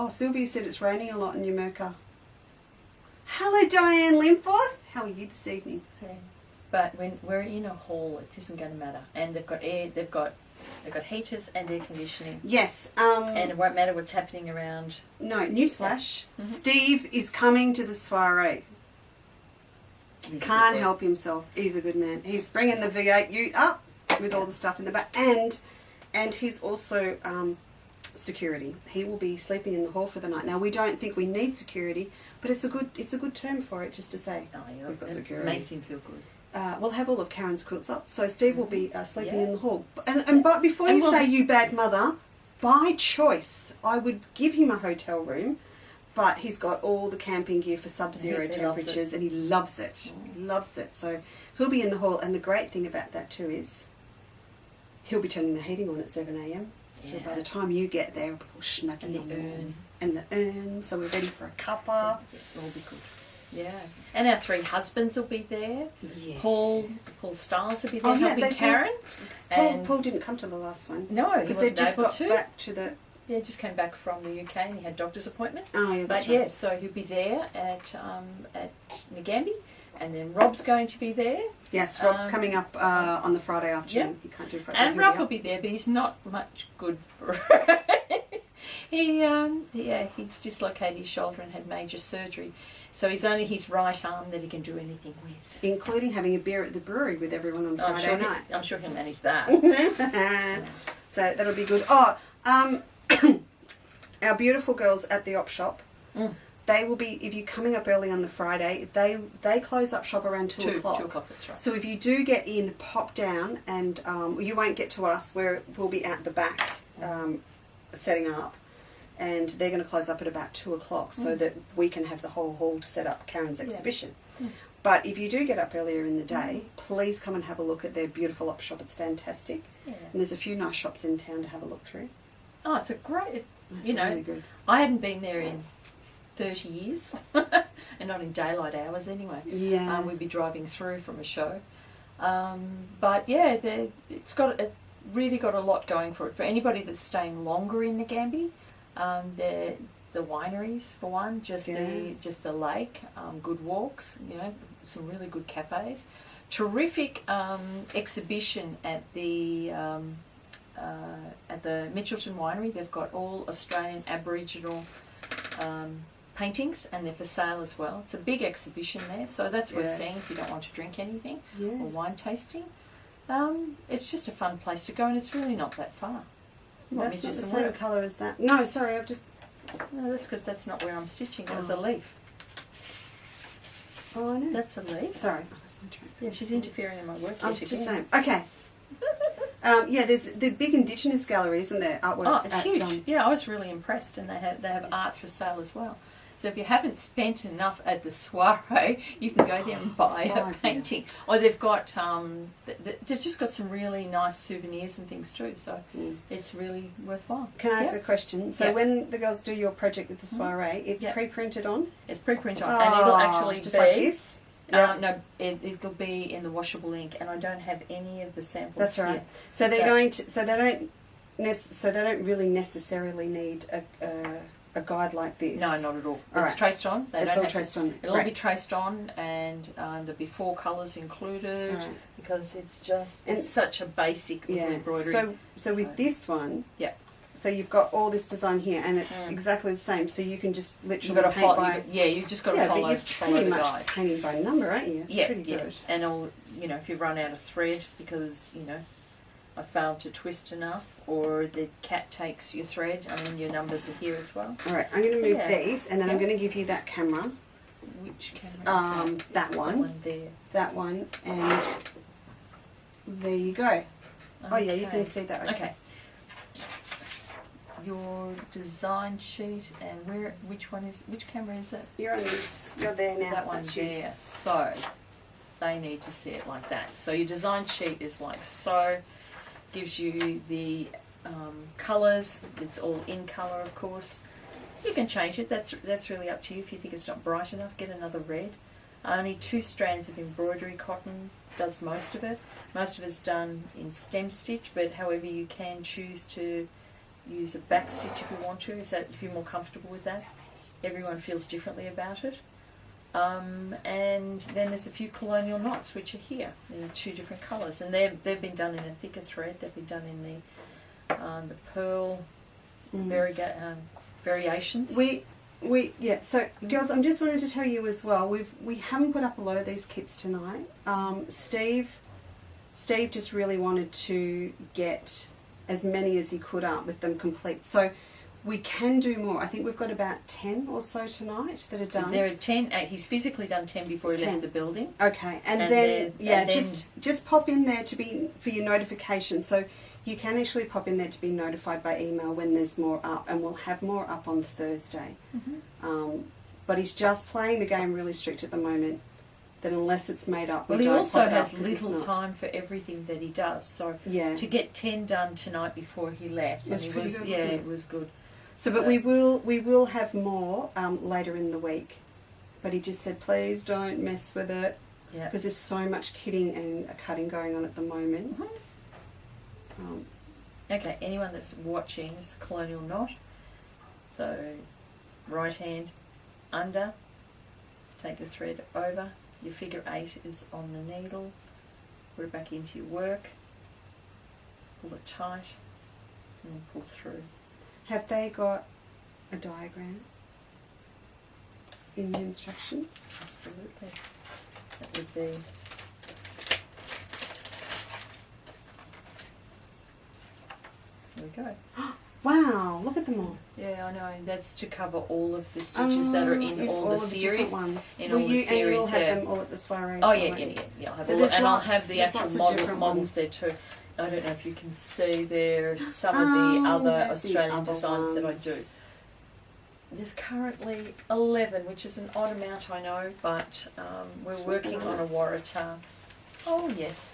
Sylvia said it's raining a lot in Yamurka. Hello, Diane Limpworth. How are you this evening? But when we're in a hall, it isn't going to matter. And they've got air. They've got heaters and air conditioning. Yes. And it won't matter what's happening around. No, newsflash. Steve is coming to the soiree. Can't help himself. He's a good man. He's bringing the V8 ute up with all the stuff in the back, and he's also security. He will be sleeping in the hall for the night. Now, we don't think we need security, but it's a good term for it, just to say we've got security. It makes him feel good. We'll have all of Karen's quilts up, so Steve will be sleeping in the hall. But before you say you bad mother, by choice, I would give him a hotel room, but he's got all the camping gear for sub-zero temperatures, and he loves it. He loves it. So he'll be in the hall, and the great thing about that too is he'll be turning the heating on at 7 a.m. So by the time you get there, we'll snuggy and the urn. And the urn, so we're ready for a cuppa. It'll all be good. Yeah. And our 3 husbands will be there. Yeah. Paul Stiles will be there helping they- Karen. Paul didn't come to the last one. No, he Because they wasn't just able got to. back to the... Yeah, just came back from the UK and he had doctor's appointment. Oh, yeah, that's But right. yeah, so he'll be there at Ngambie, and then Rob's going to be there. Yes, Rob's coming up on the Friday afternoon. He can't do Friday. And he'll Ruff be will up. be there, but he's not much good for he's dislocated his shoulder and had major surgery. So he's only his right arm that he can do anything with. Including having a beer at the brewery with everyone on Friday night. I'm sure he'll manage that. So that'll be good. Oh, our beautiful girls at the op shop, they will be, if you're coming up early on the Friday, they close up shop around 2 o'clock. 2 o'clock, that's right. So if you do get in, pop down, and you won't get to us, where we'll be at the back setting up. And they're going to close up at about 2 o'clock so that we can have the whole hall to set up Karen's exhibition. But if you do get up earlier in the day, please come and have a look at their beautiful op shop. It's fantastic. Yeah. And there's a few nice shops in town to have a look through. Oh, it's a great, It's you know, really good. I hadn't been there in 30 years, and not in daylight hours anyway. Yeah. We'd be driving through from a show. But yeah, it's really got a lot going for it. For anybody that's staying longer in Ngambie, the wineries for one, just the lake, good walks, you know, some really good cafes, terrific exhibition at the Mitchelton Winery. They've got all Australian Aboriginal paintings, and they're for sale as well. It's a big exhibition there, so that's worth seeing if you don't want to drink anything or wine tasting. It's just a fun place to go, and it's really not that far. That's not the same colour as that. No, sorry, I've just... No, that's because that's not where I'm stitching. It was a leaf. Oh, I know. That's a leaf. Sorry. Yeah, she's interfering in my work. I'm just saying. Okay. Yeah, there's the big Indigenous gallery, isn't there? Artwork. Oh, it's huge. Yeah, I was really impressed, and they have art for sale as well. So if you haven't spent enough at the soiree, you can go there and buy a painting. Or they've got they've just got some really nice souvenirs and things too. So it's really worthwhile. Can I ask a question? So when the girls do your project with the soiree, it's pre-printed on? It's pre-printed on, and it'll actually just be like this. no, it'll be in the washable ink, and I don't have any of the samples. That's right. Here. So they're going to. So they don't really necessarily need a guide like this. No, not at all. All It's traced on. It's all traced on. It'll all be traced on, and there'll be 4 colours included because it's such a basic embroidery. So with this one, so you've got all this design here, and it's exactly the same. So you can just literally you've got to paint follow. You've just got to follow. But you're pretty the much guide. painting by number, aren't you? It's pretty good. And if you run out of thread because I failed to twist enough, or the cat takes your thread, your numbers are here as well. All right, I'm going to move these, and then I'm going to give you that camera. Which camera is that? That one. That one there. That one, and there you go. Okay. Oh yeah, you can see that. Okay. Your design sheet, and which camera is it? You're on this. You're there now. That one's there. So they need to see it like that. So your design sheet is like so. Gives you the colours. It's all in colour, of course. You can change it. That's really up to you. If you think it's not bright enough, get another red. Only 2 strands of embroidery cotton does most of it. Most of it's done in stem stitch, but however you can choose to use a back stitch if you want to, if you're more comfortable with that. Everyone feels differently about it. And then there's a few colonial knots which are here in 2 different colours, and they've been done in a thicker thread. They've been done in the pearl variations. So girls, I'm just wanting to tell you as well. We haven't put up a lot of these kits tonight. Steve just really wanted to get as many as he could up with them complete. So we can do more. I think we've got about 10 or so tonight that are done. There are 10. He's physically done 10 before he left the building. Okay, and then just pop in there for your notification. So you can actually pop in there to be notified by email when there's more up, and we'll have more up on Thursday. But he's just playing the game really strict at the moment. That unless it's made up, he also has little time for everything that he does. So to get 10 done tonight before he left, it was good. So, but we will have more later in the week. but he just said, please don't mess with it. Yeah. Because there's so much kitting and cutting going on at the moment. Okay, anyone that's watching is a colonial knot. So, right hand under, take the thread over, your figure 8 is on the needle, put it back into your work, pull it tight, and pull through. Have they got a diagram in the instructions? Absolutely. That would be... There we go. Wow, look at them all. Yeah, I know. That's to cover all of the stitches that are in all the of the series. different ones. In Will all the you, series, and you'll have yeah. them all at the soiree. Oh yeah. I'll have So all, there's and lots- I'll have the there's actual lots of models different ones. there too. I don't know if you can see there some of the other there's the Australian other designs that I ones. do. There's currently 11, which is an odd amount, I know, but we're working on a Waratah. Oh yes,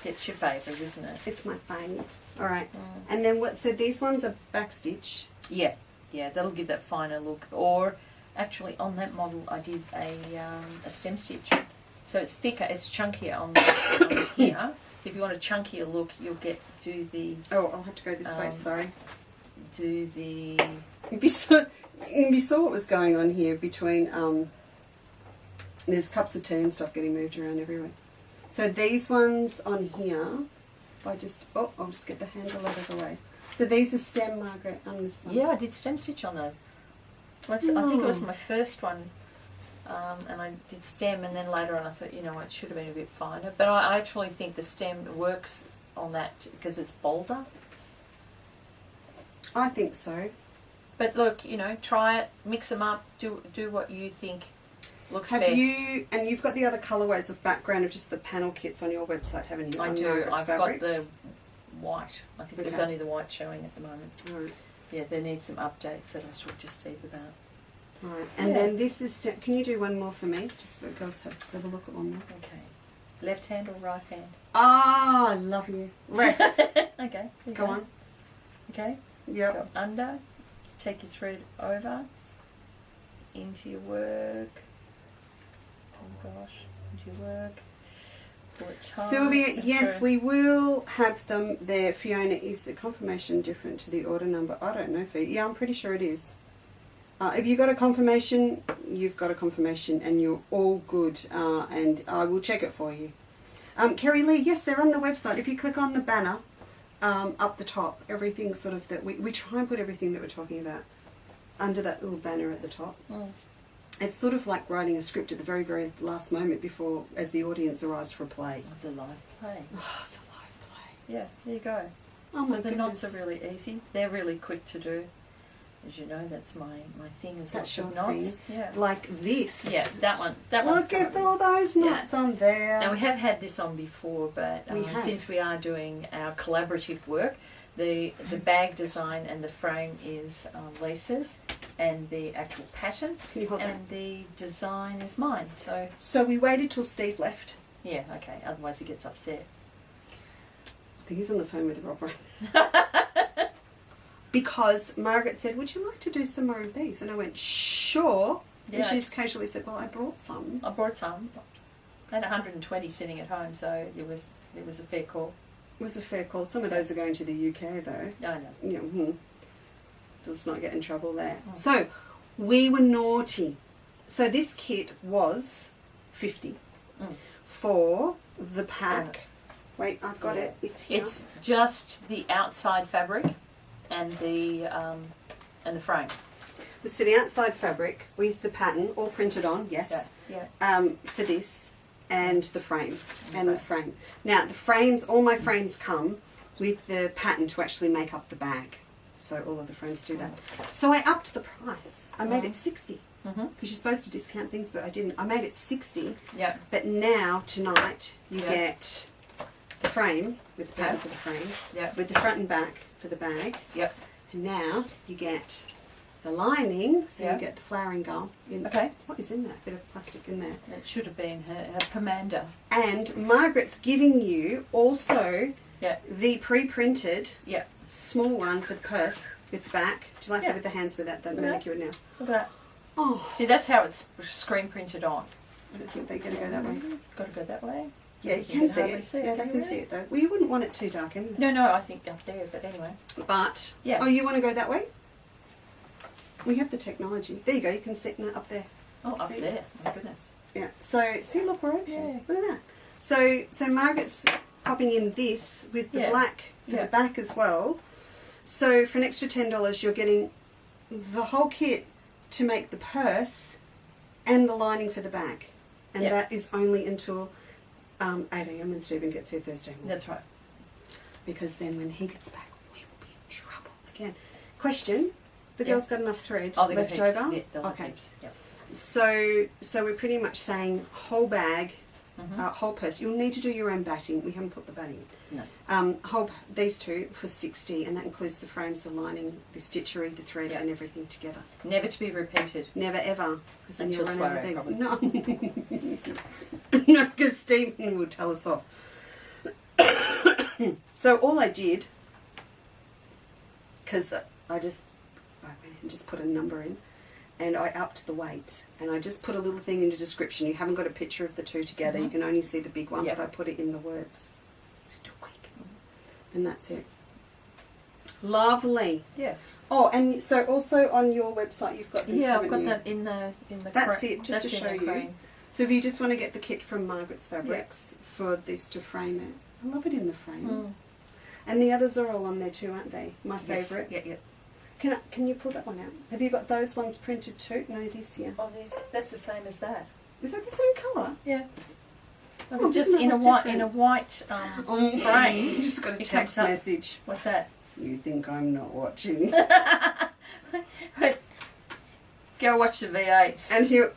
it's your favourite, isn't it? It's my favourite. All right, and then what? So these ones are backstitch. Yeah, that'll give that finer look. Or actually, on that model, I did a stem stitch, so it's thicker, it's chunkier on here. So if you want a chunkier look, you'll do the. Oh, I'll have to go this way. Sorry. Do the. If you saw what was going on here between there's cups of tea and stuff getting moved around everywhere. So these ones on here, if I just I'll just get the handle out of the way. So these are stem, Margaret, on this one. Yeah, I did stem stitch on those. I think it was my first one, and I did stem, and then later on I thought, it should have been a bit finer. But I actually think the stem works on that because it's bolder. I think so. But look, try it, mix them up, do what you think looks best. You've got the other colourways of background of just the panel kits on your website, haven't you? I on do. Margaret's I've Fabrics? got the white. I think there's Okay. only the white showing at the moment. All right. Yeah, there needs some updates that I was talking to Steve about. All right. And then this is. Can you do one more for me? Just for girls have a look at one more. Okay. Left hand or right hand? Ah, I love you. Left. Okay. Go on. Okay. Yep. Go under. Take your thread over. Into your work. Oh gosh. Into your work. Pull it tight. Sylvia, and yes, through. we will have them there. Fiona, is the confirmation different to the order number? I don't know, Fiona. Yeah, I'm pretty sure it is. If you got a confirmation, you've got a confirmation and you're all good, and I will check it for you. Kerry Lee, yes, they're on the website. If you click on the banner up the top, everything sort of that we try and put everything that we're talking about under that little banner at the top. Mm. It's sort of like writing a script at the very, very last moment before, as the audience arrives for a play. It's a live play. Oh, it's a live play. Yeah, there you go. Oh So my the knots goodness. are really easy. They're really quick to do. As you know, that's my thing is That's lots of your knots. thing. Yeah. Like this. Yeah, that one. That one's Look at covered. all those knots on there. Now we have had this on before, but We have. since we are doing our collaborative work, the bag design and the frame is Lisa's, and the actual pattern Can you hold that? and the design is mine. So So we waited till Steve left. yeah, okay. Otherwise he gets upset. I think he's on the phone with Rob right because Margaret said, would you like to do some more of these? And I went, sure. Yeah, And she just casually said, well, I brought some. I brought some. I had 120 sitting at home, so it was a fair call. It was a fair call. Some of those are going to the UK though. I know. You know, let's not get in trouble there. So we were naughty. So this kit was 50 for the pack. Wait, I've got it. It's here. It's just the outside fabric and the frame. It was for the outside fabric with the pattern all printed on. Yes. Yeah. For this and the frame the frame. Now the frames, all my frames come with the pattern to actually make up the bag. So all of the frames do that. So I upped the price. I made it 60 because you're supposed to discount things, but I didn't. I made it 60. Yeah. But now tonight you get the frame with the pattern for the frame, with the front and back for the bag. Yep. And now you get the lining, so Yeah. you get the flowering gum. Okay. What is in that? Bit of plastic in there. It should have been her pomander. And Margaret's giving you also Yeah. the pre-printed Yeah. small one for the purse with the back. Do you like Yeah. that with the hands with that? Don't Look at manicure it now. Look at that. Oh, See, that's how it's screen printed on. I don't think they're going to go that way. Got to go that way. Yeah, you You can can see hardly it. see it, Yeah, they can can you see really? it though. Well, you wouldn't want it too dark anyway. No, I think up there, but anyway. But, Yeah. oh, you want to go that way? We have the technology. There you go, you can sit it up there. Oh, up See? there. My goodness. Yeah, so, see, look, we're okay. Yeah. Look at that. So Margaret's popping in this with the Yeah. black for Yeah. the back as well. So for an extra $10, you're getting the whole kit to make the purse and the lining for the back. And Yeah. that is only until 8 a.m. when Stephen gets here Thursday morning. That's right. Because then when he gets back, we will be in trouble again. Question, the Yeah. girls got enough thread Oh, they got left heaps. over? Yeah, they'll have Okay. heaps. Yep. So we're pretty much saying whole bag, Mhm. whole purse. You'll need to do your own batting. We haven't put the batting in. No. These two for 60, and that includes the frames, the lining, the stitchery, the thread, Yeah. and everything together. Never to be repeated. Never ever, because then you'll Until run out of Soiree, these. No, no, because Stephen will tell us off. So all I did, because I just put a number in, and I upped the weight, and I just put a little thing in the description. You haven't got a picture of the two together. You can only see the big one, Yeah. but I put it in the words. And that's it. Lovely. Yeah. Oh, and so also on your website you've got this. Yeah, I've haven't got you? that in the That's it, just to that's in show the you. cream. So if you just want to get the kit from Margaret's Fabrics for this to frame it, I love it in the frame. Mm. And the others are all on there too, aren't they? My Yes. favourite. Yeah. Can you pull that one out? Have you got those ones printed too? No, this here. Oh, that's the same as that. Is that the same colour? Yeah. Oh, Just doesn't it in a look white different? frame. You just got a It text comes up. message. What's that? You think I'm not watching? Go watch the V8s. And here,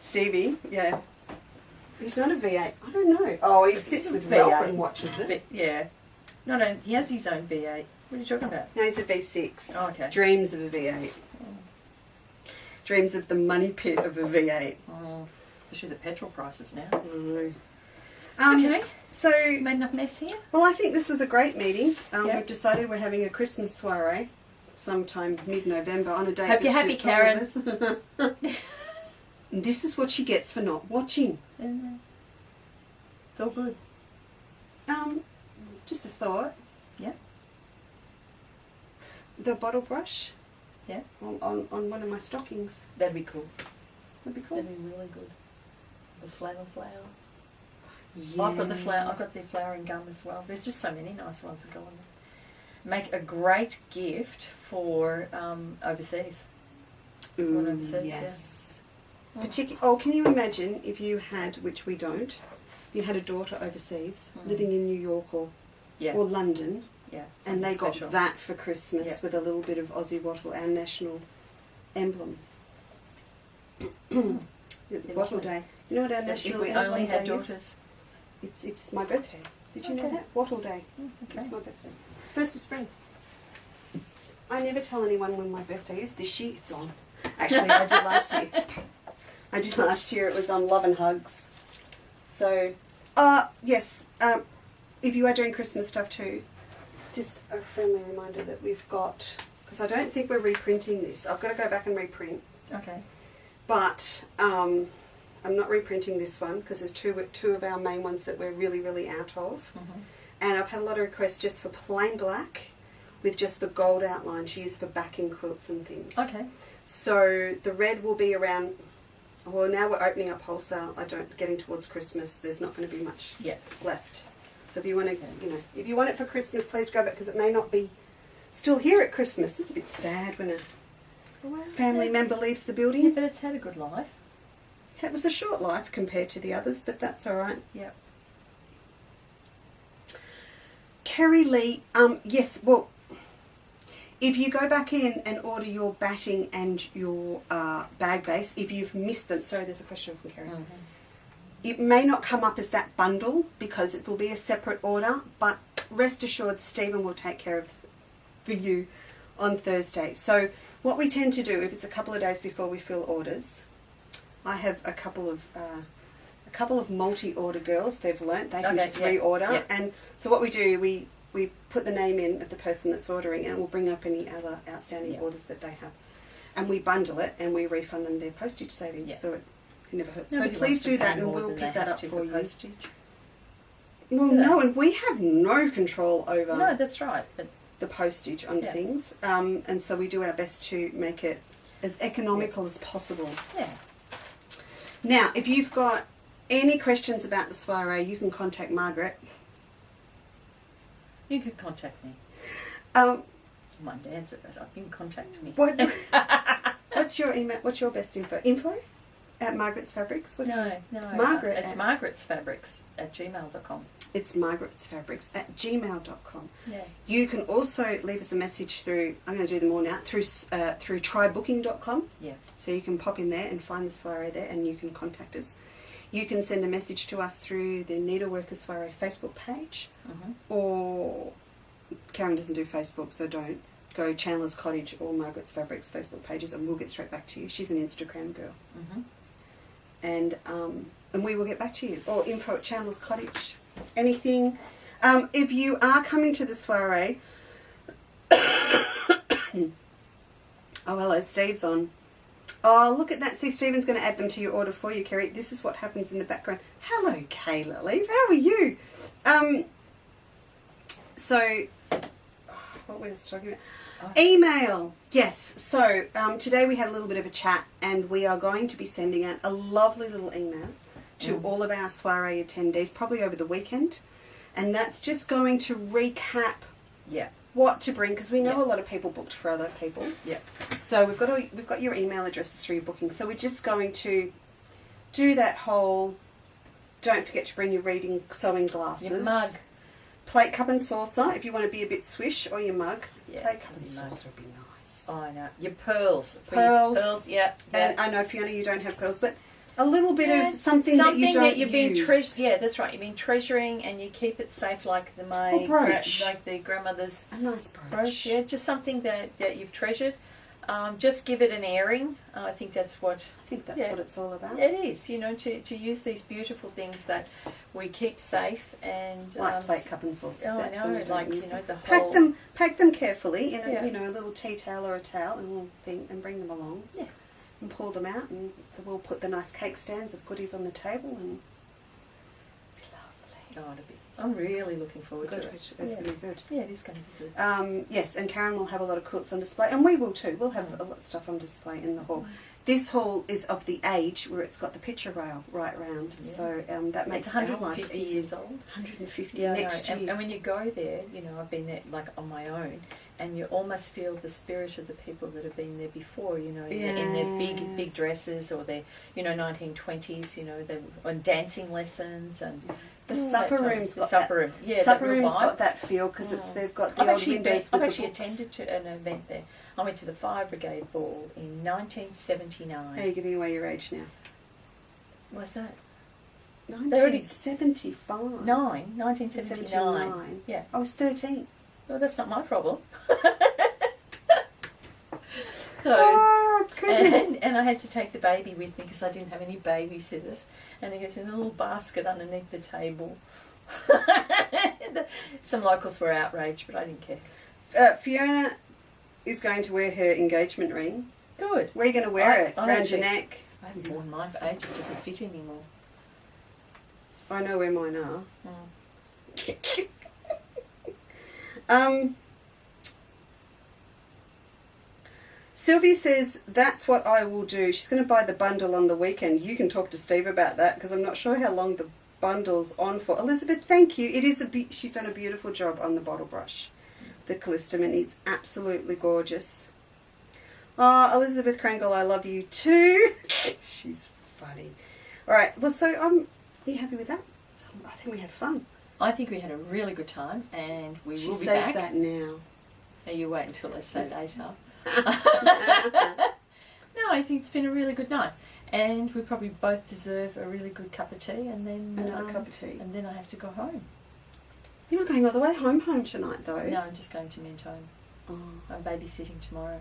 Stevie, yeah. He's not a V8. I don't know. Oh, he sits with V8. Ralph and watches it. Yeah. No, he has his own V8. What are you talking about? No, he's a V6. Oh, okay. Dreams of a V8. Dreams of the money pit of a V8. Oh, especially the petrol prices now. No. Okay. So, Made enough mess here? well, I think this was a great meeting. Yeah. We've decided we're having a Christmas soiree sometime mid-November on a date. Hope you're that happy, suits all Karen. of us. And this is what she gets for not watching. It's all good. Just a thought. Yeah. The bottle brush. Yeah. On one of my stockings. That'd be cool. That'd be cool. That'd be really good. The flower. Yeah. I've got the flower. I've got the flowering gum as well. There's just so many nice ones that go on there. Make a great gift for overseas. Ooh, overseas, yes. yeah. Oh, can you imagine if you had, which we don't, you had a daughter overseas living in New York or Yeah. or London, Yeah. and they something got special. that for Christmas Yeah. with a little bit of Aussie wattle, our national emblem. Wattle Day. You know what our If national we emblem only had day is? daughters. It's my birthday. Did you know Okay. that? Wattle Day. Okay. It's my birthday. First of spring. I never tell anyone when my birthday is. This year it's on. Actually, I did last year. I did last year. It was on Love and Hugs. So, yes. If you are doing Christmas stuff too, just a friendly reminder that we've got, because I don't think we're reprinting this. I've got to go back and reprint. Okay. But I'm not reprinting this one because there's two of our main ones that we're really, really out of. Mhm. And I've had a lot of requests just for plain black with just the gold outline to use for backing quilts and things. Okay. So the red will be around, well, now we're opening up wholesale. Getting towards Christmas, there's not going to be much Yeah. left. So if you want to, if you want it for Christmas, please grab it because it may not be still here at Christmas. It's a bit sad when a family member leaves the Yeah, building. but it's had a good life. It was a short life compared to the others, but that's all right. Yeah. Kerry Lee, yes, well, if you go back in and order your batting and your bag base, if you've missed them, sorry, there's a question from Kerry. Mm-hmm. It may not come up as that bundle because it will be a separate order, but rest assured Stephen will take care of for you on Thursday. So what we tend to do, if it's a couple of days before we fill orders, I have a couple of multi-order girls. They've learnt they can Okay, just yeah, reorder, yeah. and so what we do, we put the name in of the person that's ordering, and we'll bring up any other outstanding Yeah. orders that they have. and we bundle it and we refund them their postage savings. Yeah. So it never hurts. Nobody So please wants to do pay that and more we'll than pick they that have up to for you. Postage. Well, Do they? no, and we have no control over No, that's right. But the postage on Yeah. things, and so we do our best to make it as economical as possible. yeah, Now, if you've got any questions about the soiree, you can contact Margaret. you could contact me. Um, I might answer, but you can contact me. what's your email? What's your best info? Info at Margaret's Fabrics. No, Margaret It's at- margaretsfabrics@gmail.com. It's margaretsfabrics@gmail.com. Yeah. You can also leave us a message through. I'm going to do them all now through trybooking.com. Yeah. So you can pop in there and find the soiree there, and you can contact us. You can send a message to us through the Needleworkers Soiree Facebook page, Mm-hmm. or Karen doesn't do Facebook, so don't. Go Chandler's Cottage or Margaret's Fabrics Facebook pages, and we'll get straight back to you. She's an Instagram girl, Mm-hmm. and we will get back to you. Or info at Chandler's Cottage. Anything. If you are coming to the soiree, oh hello, Steve's on. Oh, look at that. See, Stephen's going to add them to your order for you, Kerry. This is what happens in the background. Hello, Kayla Leaf. How are you? So, what were we talking about? Oh. Email. Yes. So, today we had a little bit of a chat, and we are going to be sending out a lovely little email to all of our soiree attendees, probably over the weekend. And that's just going to recap Yeah. what to bring, because we know Yeah. a lot of people booked for other people. Yeah. So we've got your email addresses through your booking. So we're just going to do that whole. Don't forget to bring your reading sewing glasses, Your mug. plate, cup, and saucer if you want to be a bit swish, or your mug. Yeah, Plate, cup, and your mug. saucer would be nice. Oh, I know. Your pearls. For Pearls. Your pearls. Yeah. And yeah. I know, Fiona, you don't have pearls, but a little bit Yeah, of something that you don't you've been use. yeah, that's right. You've been treasuring, and you keep it safe, like the Or brooch. like the grandmother's A nice brooch. brooch. Yeah, just something that you've treasured. Just give it an airing. I think that's what I think that's Yeah. what it's all about. it is. You know, to use these beautiful things that we keep safe and Like plate, cup, and saucer Oh, I sets. know, and we don't like, use you know, them. the whole- Pack them carefully in a Yeah. a little tea towel or a towel and a little thing, and bring them along. Yeah. And pull them out, and we'll put the nice cake stands of goodies on the table, and it'll be Oh, I'm really looking forward lovely. to Good. it. It's yeah. going to be good. Yeah, it is going to be good. Yes, and Karen will have a lot of quilts on display, and we will too. We'll have a lot of stuff on display in the hall. This hall is of the age where it's got the picture rail right round, Yeah. so that makes It's our life 150 easy. years old. 150 Yeah, I know. next year. And when you go there, you know, I've been there like on my own, and you almost feel the spirit of the people that have been there before. You know, in their big dresses, or their 1920s. You know, they're on dancing lessons and. The all supper that room's the got supper that. room. Yeah, supper that real room's vibe. got that feel because they've got the I've old actually windows I've with actually the books. attended to an event there. I went to the Fire Brigade Ball in 1979. Are you giving away your age now? What's that? 1975. 1979. 79. Yeah. I was 13. Well, that's not my problem. So, Oh, goodness. and I had to take the baby with me because I didn't have any babysitters. And it was in a little basket underneath the table. Some locals were outraged, but I didn't care. Fiona is going to wear her engagement ring. Good. Where are you going to wear it? I Around your actually- neck? I haven't worn mine for ages. Doesn't fit anymore. I know where mine are. Mm. Sylvia says, that's what I will do. She's going to buy the bundle on the weekend. You can talk to Steve about that because I'm not sure how long the bundle's on for. Elizabeth, thank you. It is she's done a beautiful job on the bottle brush. The Callistum, it's absolutely gorgeous. Oh, Elizabeth Krangle, I love you too. She's funny. All right, well, so are you happy with that? I think we had fun. I think we had a really good time, and we She will be says back. that now. Now you wait until I say later. No, I think it's been a really good night, and we probably both deserve a really good cup of tea, and then Another cup of tea. and then I have to go home. You're not going all the way home tonight, though. No, I'm just going to Mentone. Oh, I'm babysitting tomorrow.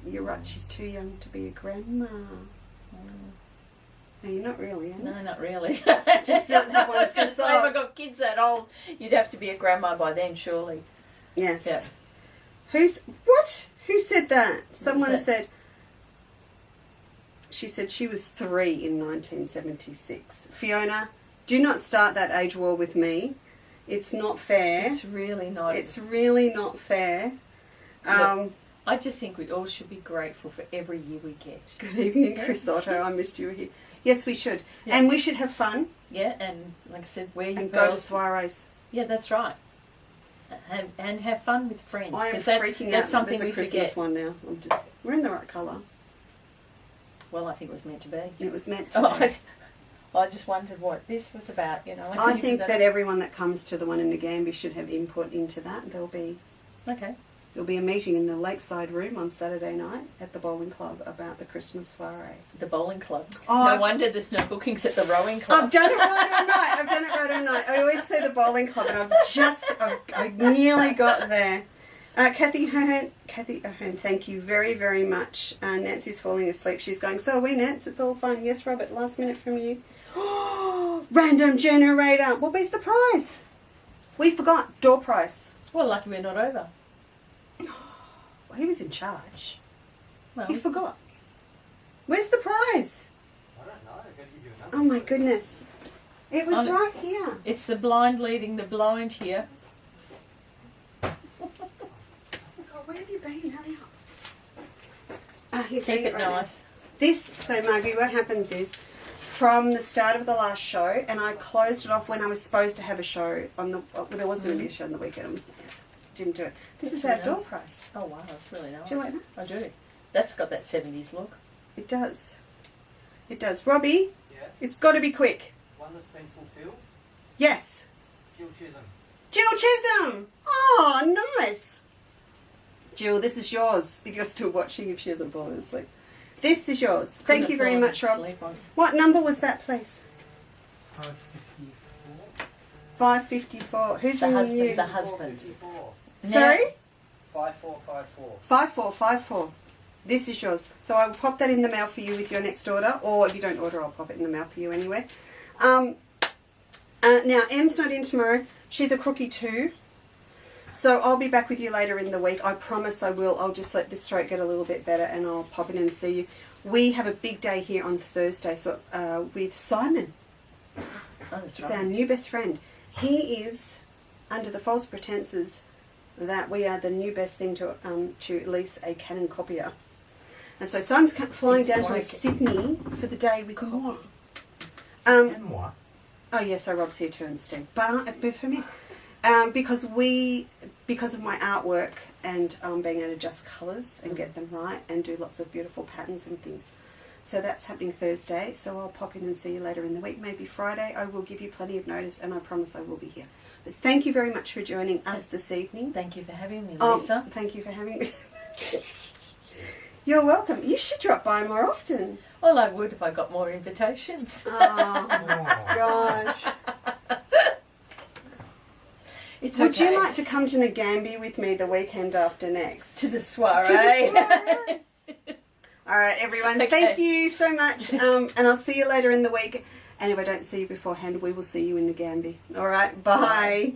you're right. She's too young to be a grandma. No, you're not really, are you? No, not really. Just don't have one I was going to say, to if I got kids that old, you'd have to be a grandma by then, surely. Yes. Yeah. What? Who said that? Someone that? said. She said she was 3 in 1976. Fiona, do not start that age war with me. It's not fair. It's really not. It's really not fair. Look, I just think we all should be grateful for every year we get. Good evening, Chris Otto. I missed you here. Yes, we should. Yeah. And we should have fun Yeah, and like I said, wear your and go to pearls. soirees. Yeah, that's right. And have fun with friends. I am 'cause freaking that's out. something There's a we Christmas forget. one now. We're in the right colour. Well, I think it was meant to be. It was meant to Oh, be. I just wondered what this was about, you know. I think that everyone that comes to the one in Nagambie should have input into that. There'll be a meeting in the Lakeside Room on Saturday night at the bowling club about the Christmas soiree. The bowling club. Oh, No wonder there's no bookings at the rowing club. I've done it right all night. I always say the bowling club, and I nearly got there. Kathy Ahern, thank you very, very much. Nancy's falling asleep. She's going, so are we, Nance? It's all fine. Yes, Robert, last minute from you. Random generator. What was the prize? We forgot. Door prize. Well, lucky we're not over. Well, he was in charge. Well, He forgot. Where's the prize? I don't know. I've got to give you a number. Oh, my goodness. It was On it. right here. it's the blind leading the blind here. God, where have you been? Hurry up. He's Keep doing it right now. nice. So Margie, what happens is, from the start of the last show, and I closed it off when I was supposed to have a show on the. Well, there was going to be a show on the weekend. Didn't do it. This is our really door nice. prize. Oh, wow, that's really nice. Do you like that? I do. That's got that 70s look. It does. It does. Robbie, Yeah. it's got to be quick. One that's been fulfilled. Yes. Jill Chisholm. Jill Chisholm. Oh, nice. Jill, this is yours. If you're still watching, if she hasn't fallen asleep. This is yours. Thank you very much, Rob. What number was that, please? 554. 554. Who's The ringing husband, you? the husband. 54. Sorry? 5454. 5454. This is yours. So I will pop that in the mail for you with your next order, or if you don't order, I'll pop it in the mail for you anyway. Now, Em's not in tomorrow. She's a crookie too. So I'll be back with you later in the week. I promise I will. I'll just let this throat get a little bit better and I'll pop in and see you. We have a big day here on Thursday with Simon. Oh, that's He's right. our new best friend. He is under the false pretenses that we are the new best thing to lease a Canon copier. And so Simon's flying It's down from like- Sydney for the day with moi. And what? Oh yes, so Rob's here too and Steve. But for me, because of my artwork and being able to adjust colours and get them right and do lots of beautiful patterns and things. So that's happening Thursday. So I'll pop in and see you later in the week. Maybe Friday. I will give you plenty of notice, and I promise I will be here. But thank you very much for joining us this evening. Thank you for having me, Lisa. Thank you for having me. You're welcome. You should drop by more often. Well, I would if I got more invitations. Oh Oh. gosh. It's Would okay. you like to come to Nagambie with me the weekend after next? to the soiree? soiree. All right, everyone. Okay. Thank you so much. And I'll see you later in the week. And if I don't see you beforehand, we will see you in Nagambie. All right. Bye. Bye.